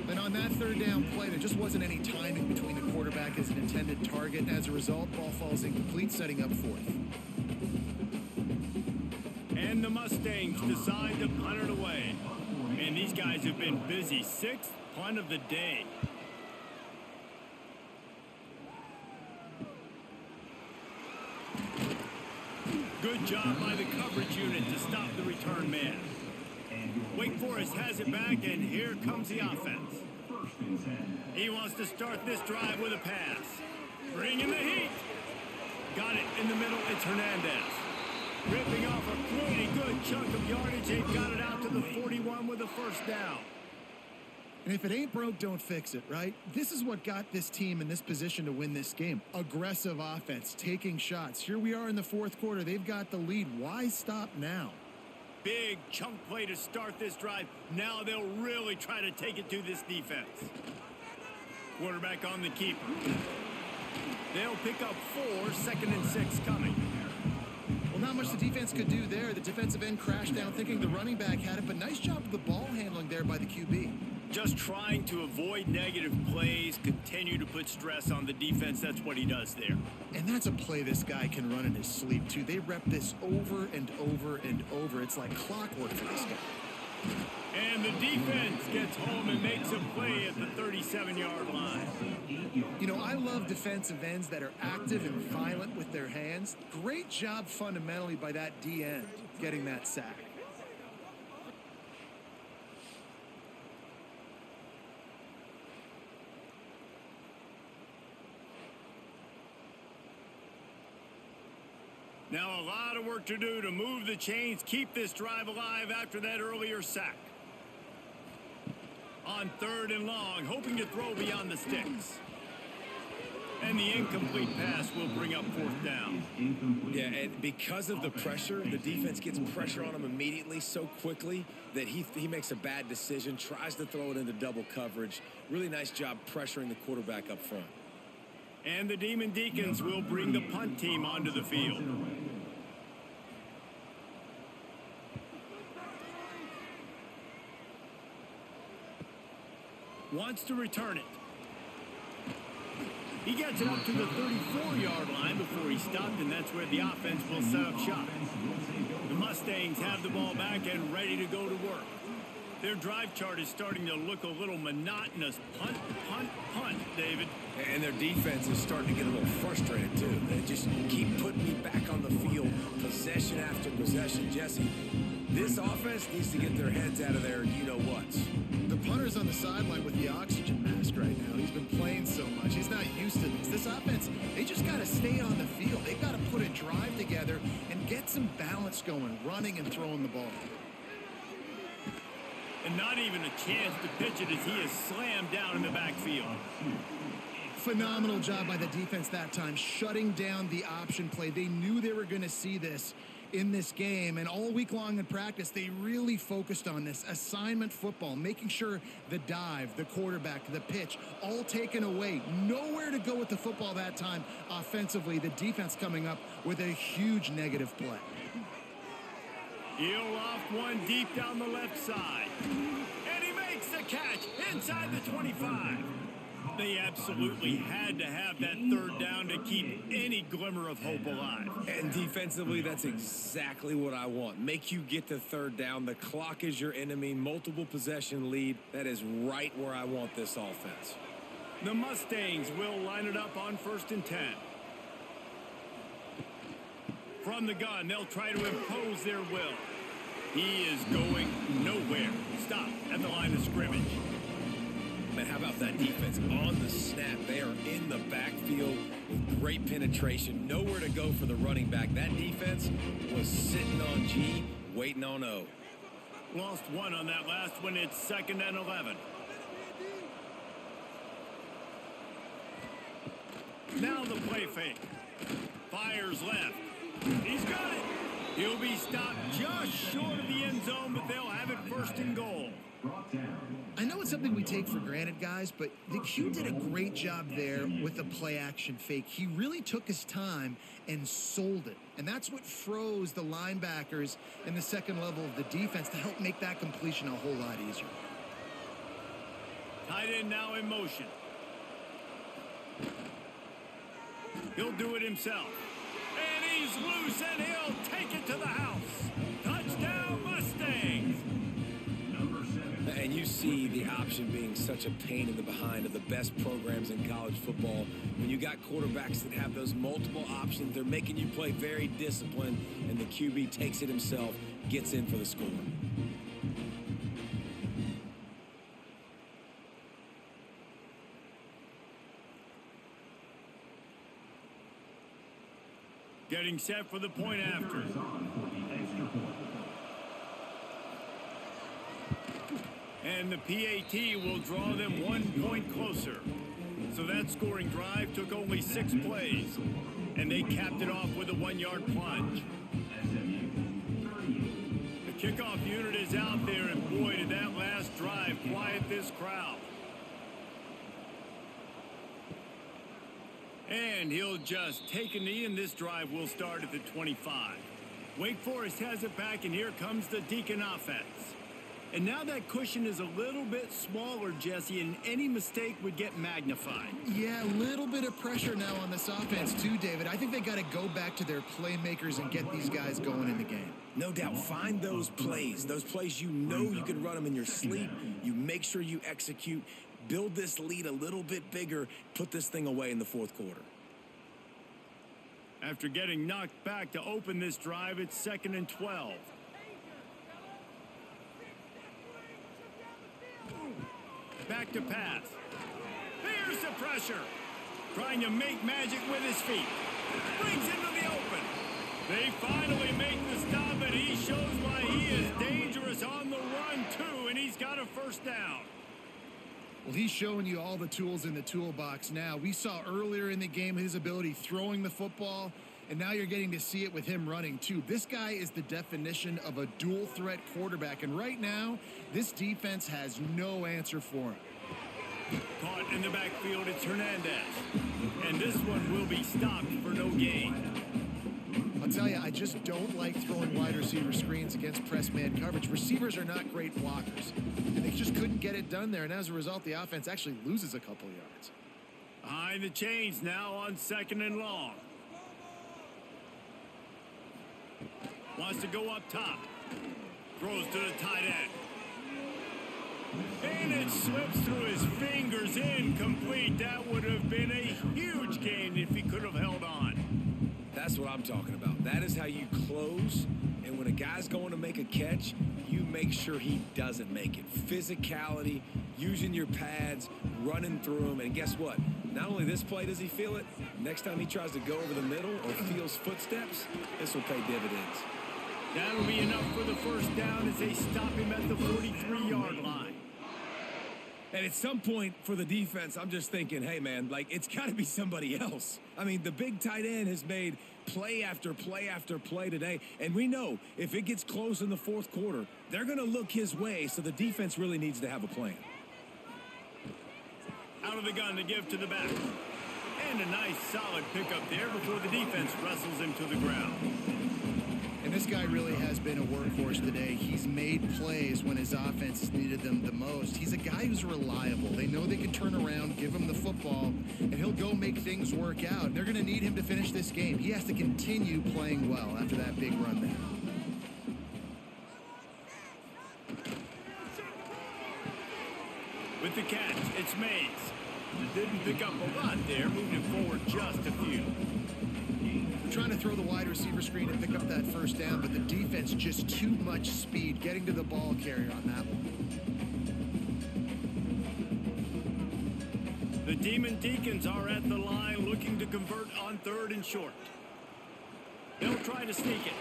And on that third down play, there just wasn't any timing between the quarterback as an intended target. And as a result, ball falls incomplete, setting up 4th. And the Mustangs decide to punt it away. Man, these guys have been busy. 6th punt of the day. Good job by the coverage unit to stop the return man. Wake Forest has it back, and here comes the offense. He wants to start this drive with a pass. Bring in the heat. Got it in the middle. It's Hernandez. Ripping off a pretty good chunk of yardage. They've got it out to the 41 with a 1st down. And if it ain't broke, don't fix it, right? This is what got this team in this position to win this game. Aggressive offense, taking shots. Here we are in the 4th quarter. They've got the lead. Why stop now? Big chunk play to start this drive. Now they'll really try to take it to this defense. Quarterback on the keeper. They'll pick up 4, 2nd and 6 coming. Well, not much the defense could do there. The defensive end crashed down thinking the running back had it, but nice job of the ball handling there by the QB. Just trying to avoid negative plays, continue to put stress on the defense. That's what he does there. And that's a play this guy can run in his sleep, too. They rep this over and over and over. It's like clockwork for this guy. And the defense gets home and makes a play at the 37-yard line. You know, I love defensive ends that are active and violent with their hands. Great job fundamentally by that D end getting that sack. Now a lot of work to do to move the chains, keep this drive alive after that earlier sack. On 3rd and long, hoping to throw beyond the sticks. And the incomplete pass will bring up 4th down. Yeah, and because of the pressure, the defense gets pressure on him immediately so quickly that he makes a bad decision, tries to throw it into double coverage. Really nice job pressuring the quarterback up front. And the Demon Deacons will bring the punt team onto the field. wants to return it. He gets it up to the 34-yard line before he stopped, and that's where the offense will set up shop. The Mustangs have the ball back and ready to go to work. Their drive chart is starting to look a little monotonous. Punt, punt, punt, David. And their defense is starting to get a little frustrated, too. They just keep putting me back on the field, possession after possession. Jesse, this offense needs to get their heads out of their you-know-whats. The punter's on the sideline with the oxygen mask right now. He's been playing so much. He's not used to this. This offense, they just got to stay on the field. They've got to put a drive together and get some balance going, running and throwing the ball. And not even a chance to pitch it as he is slammed down in the backfield. Phenomenal job by the defense that time, shutting down the option play. They knew they were going to see this in this game, and all week long in practice, they really focused on this assignment football, making sure the dive, the quarterback, the pitch, all taken away. Nowhere to go with the football that time offensively. The defense coming up with a huge negative play. He'll loft one deep down the left side. And he makes the catch inside the 25. They absolutely had to have that third down to keep any glimmer of hope alive. And defensively, that's exactly what I want. Make you get to third down. The clock is your enemy. Multiple possession lead. That is right where I want this offense. The Mustangs will line it up on 1st and 10. From the gun, they'll try to impose their will. He is going nowhere. Stop at the line of scrimmage. Man, how about that defense on the snap? They are in the backfield with great penetration. Nowhere to go for the running back. That defense was sitting on G, waiting on O. Lost one on that last one. It's 2nd and 11. Now the play fake. Fires left. He's got it. He'll be stopped just short of the end zone, but they'll have it 1st and goal. I know it's something we take for granted, guys, but the Q did a great job there with the play-action fake. He really took his time and sold it, and that's what froze the linebackers in the second level of the defense to help make that completion a whole lot easier. Tight end now in motion. He'll do it himself. And he's loose, and he'll take it to the house. Touchdown, Mustangs! And you see the option being such a pain in the behind of the best programs in college football. When you got quarterbacks that have those multiple options, they're making you play very disciplined, and the QB takes it himself, gets in for the score. Getting set for the point after. And the PAT will draw them 1 point closer. So that scoring drive took only 6 plays. And they capped it off with a 1-yard plunge. The kickoff unit is out there, and boy, did that last drive quiet this crowd. And he'll just take a knee, and this drive will start at the 25. Wake Forest has it back, and here comes the Deacon offense. And now that cushion is a little bit smaller, Jesse, and any mistake would get magnified. Yeah, a little bit of pressure now on this offense too, David. I think they got to go back to their playmakers and get these guys going in the game. No doubt. Find those plays you know you can run them in your sleep. You make sure you execute. Build this lead a little bit bigger. Put this thing away in the 4th quarter. After getting knocked back to open this drive, it's 2nd and 12. Back to pass. There's the pressure. Trying to make magic with his feet. Brings into the open. They finally make the stop, and he shows why he is dangerous on the run, too, and he's got a 1st down. Well, he's showing you all the tools in the toolbox now. We saw earlier in the game his ability throwing the football, and now you're getting to see it with him running, too. This guy is the definition of a dual-threat quarterback, and right now, this defense has no answer for him. Caught in the backfield, it's Hernandez. And this one will be stopped for no gain. I'll tell you, I just don't like throwing wide receiver screens against press man coverage. Receivers are not great blockers, and they just couldn't get it done there. And as a result, the offense actually loses a couple yards. Behind the chains now on 2nd and long. Wants to go up top. Throws to the tight end. And it slips through his fingers, incomplete. That would have been a huge gain if he could have held on. That's what I'm talking about. That is how you close. And when a guy's going to make a catch, you make sure he doesn't make it. Physicality, using your pads, running through them. And guess what? Not only this play does he feel it, next time he tries to go over the middle or feels footsteps, this will pay dividends. That'll be enough for the first down as they stop him at the 43-yard line. And at some point for the defense, I'm just thinking, hey, man, like, it's got to be somebody else. I mean, the big tight end has made play after play after play today. And we know if it gets close in the fourth quarter, they're going to look his way, so the defense really needs to have a plan. Out of the gun to give to the back. And a nice solid pickup there before the defense wrestles him to the ground. And this guy really has been a workhorse today. He's made plays when his offense has needed them the most. He's a guy who's reliable. They know they can turn around, give him the football, and he'll go make things work out. And they're going to need him to finish this game. He has to continue playing well after that big run there. With the catch, it's Mays. Didn't pick up a lot there, moved it forward just a few. Trying to throw the wide receiver screen and pick up that first down, but the defense just too much speed getting to the ball carrier on that one. The Demon Deacons are at the line looking to convert on 3rd and short. They'll try to sneak it.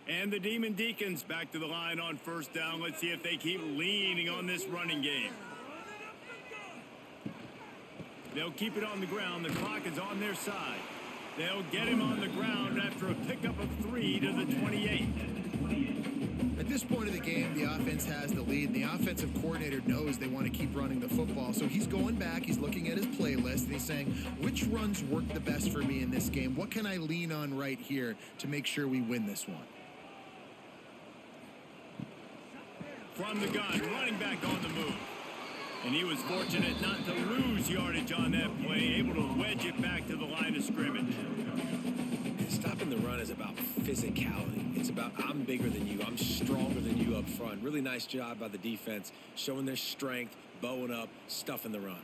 And the Demon Deacons back to the line on 1st down. Let's see if they keep leaning on this running game. They'll keep it on the ground. The clock is on their side. They'll get him on the ground after a pickup of 3 to the 28. At this point of the game, the offense has the lead. The offensive coordinator knows they want to keep running the football. So he's going back, he's looking at his playlist, and he's saying, which runs work the best for me in this game? What can I lean on right here to make sure we win this one? From the gun, running back on the move. And he was fortunate not to lose yardage on that play, able to wedge it back to the line of scrimmage. Stopping the run is about physicality. It's about I'm bigger than you, I'm stronger than you up front. Really nice job by the defense, showing their strength, bowing up, stuffing the run.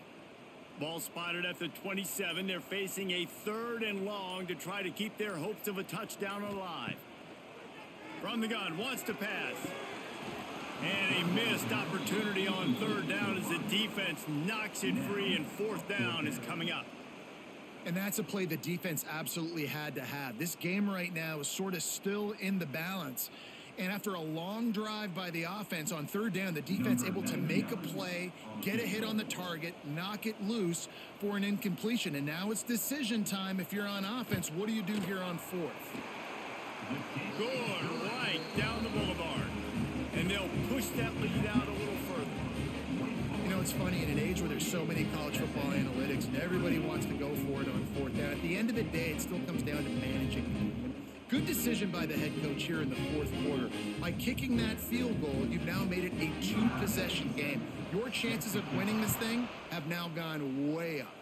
Ball spotted at the 27. They're facing a 3rd and long to try to keep their hopes of a touchdown alive. From the gun, wants to pass. And a missed opportunity on 3rd down as the defense knocks it free, and 4th down is coming up. And that's a play the defense absolutely had to have. This game right now is sort of still in the balance. And after a long drive by the offense on 3rd down, the defense able to make a play, get a hit on the target, knock it loose for an incompletion. And now it's decision time if you're on offense. What do you do here on 4th? Good, right down the boulevard. And they'll push that lead out a little further. You know, it's funny, in an age where there's so many college football analytics and everybody wants to go for it on 4th down, at the end of the day, it still comes down to managing the game. Good decision by the head coach here in the 4th quarter. By kicking that field goal, you've now made it a 2-possession game. Your chances of winning this thing have now gone way up.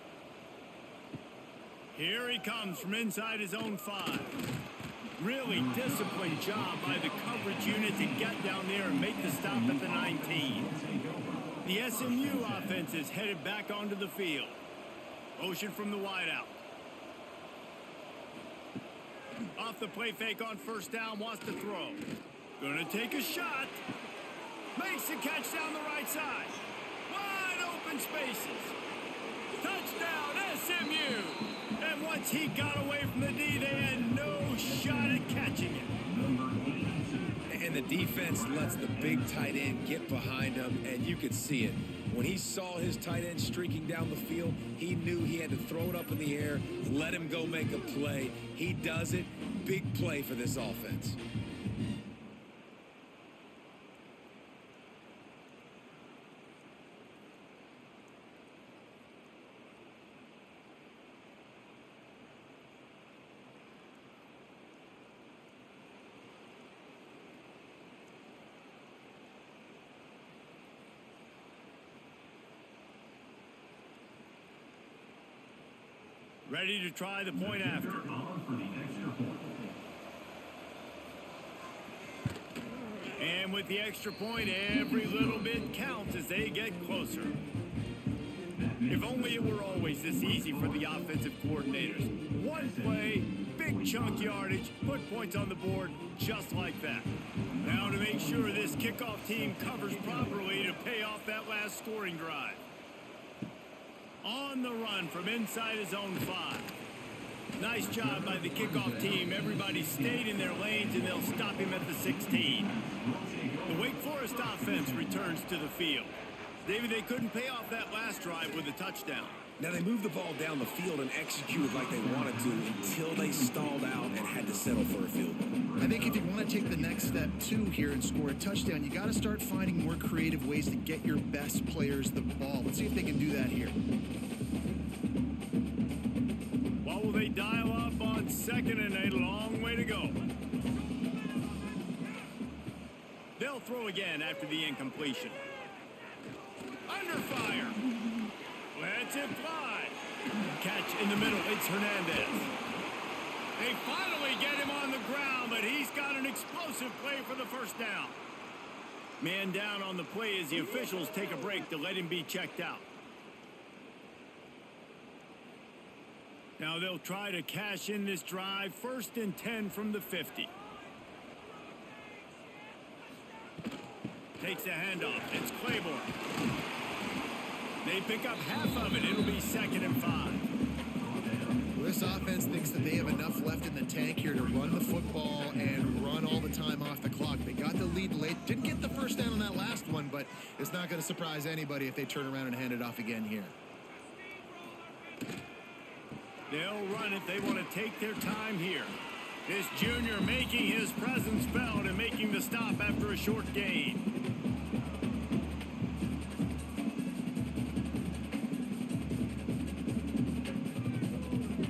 Here he comes from inside his own 5. Really disciplined job by the coverage unit to get down there and make the stop at the 19. The SMU offense is headed back onto the field. Motion from the wideout. Off the play fake on 1st down, wants to throw. Gonna take a shot. Makes the catch down the right side. Wide open spaces. Touchdown, SMU! And once he got away from the D, they had no shot at catching it. And the defense lets the big tight end get behind him, and you could see it. When he saw his tight end streaking down the field, he knew he had to throw it up in the air, let him go make a play. He does it. big play for this offense. Ready to try the point after. On for the extra point. And with the extra point, every little bit counts as they get closer. If only it were always this easy for the offensive coordinators. One play, big chunk yardage, put points on the board just like that. Now to make sure this kickoff team covers properly to pay off that last scoring drive. On the run from inside his own 5. Nice job by the kickoff team. Everybody stayed in their lanes, and they'll stop him at the 16. The Wake Forest offense returns to the field. David, they couldn't pay off that last drive with a touchdown. Now, they moved the ball down the field and executed like they wanted to until they stalled out and had to settle for a field goal. I think if you want to take the next step, too, here and score a touchdown, you got to start finding more creative ways to get your best players the ball. Let's see if they can do that here. What will they dial up on second and a long way to go? They'll throw again after the incompletion. Under fire. Lets it fly. Catch in the middle. It's Hernandez. They finally get him on the ground, but he's got an explosive play for the first down. Man down on the play as the officials take a break to let him be checked out. Now they'll try to cash in this drive. 1st and 10 from the 50. Takes the handoff. It's Claiborne. They pick up half of it. It'll be 2nd and 5. This offense thinks that they have enough left in the tank here to run the football and run all the time off the clock. They got the lead late. Didn't get the first down on that last one, but it's not going to surprise anybody if they turn around and hand it off again here. They'll run it. They want to take their time here. This junior making his presence felt and making the stop after a short gain.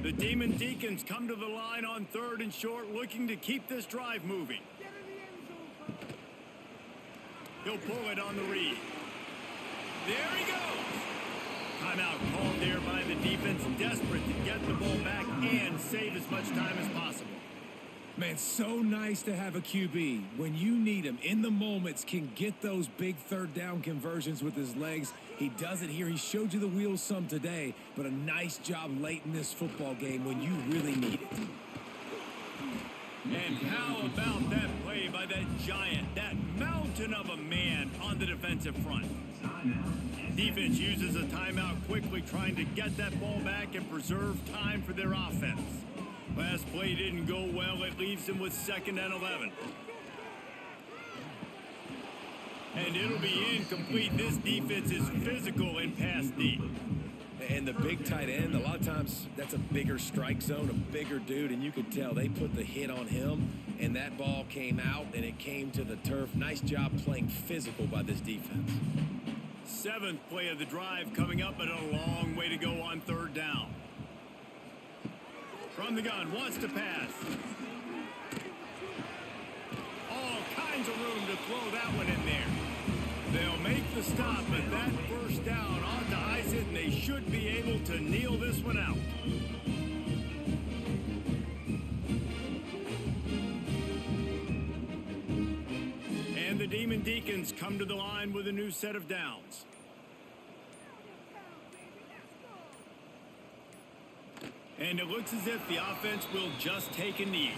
The Demon Deacons come to the line on 3rd and short, looking to keep this drive moving. He'll pull it on the read. There he goes. Timeout called there by the defense, desperate to get the ball back and save as much time as possible. Man, so nice to have a QB. When you need him, in the moments, can get those big 3rd down conversions with his legs. He does it here. He showed you the wheels some today, but a nice job late in this football game when you really need it. And how about that play by that giant, that mountain of a man on the defensive front? Defense uses a timeout quickly, trying to get that ball back and preserve time for their offense. Last play didn't go well. It leaves them with 2nd and 11. And it'll be incomplete. This defense is physical in pass deep. And the big tight end, a lot of times that's a bigger strike zone, a bigger dude, and you could tell they put the hit on him, and that ball came out, and it came to the turf. Nice job playing physical by this defense. 7th play of the drive coming up, but a long way to go on 3rd down. From the gun, wants to pass. All kinds of room to throw that one in there. They'll make the stop, but that first down ought to ice it, and they should be able to kneel this one out. And the Demon Deacons come to the line with a new set of downs. And it looks as if the offense will just take a knee.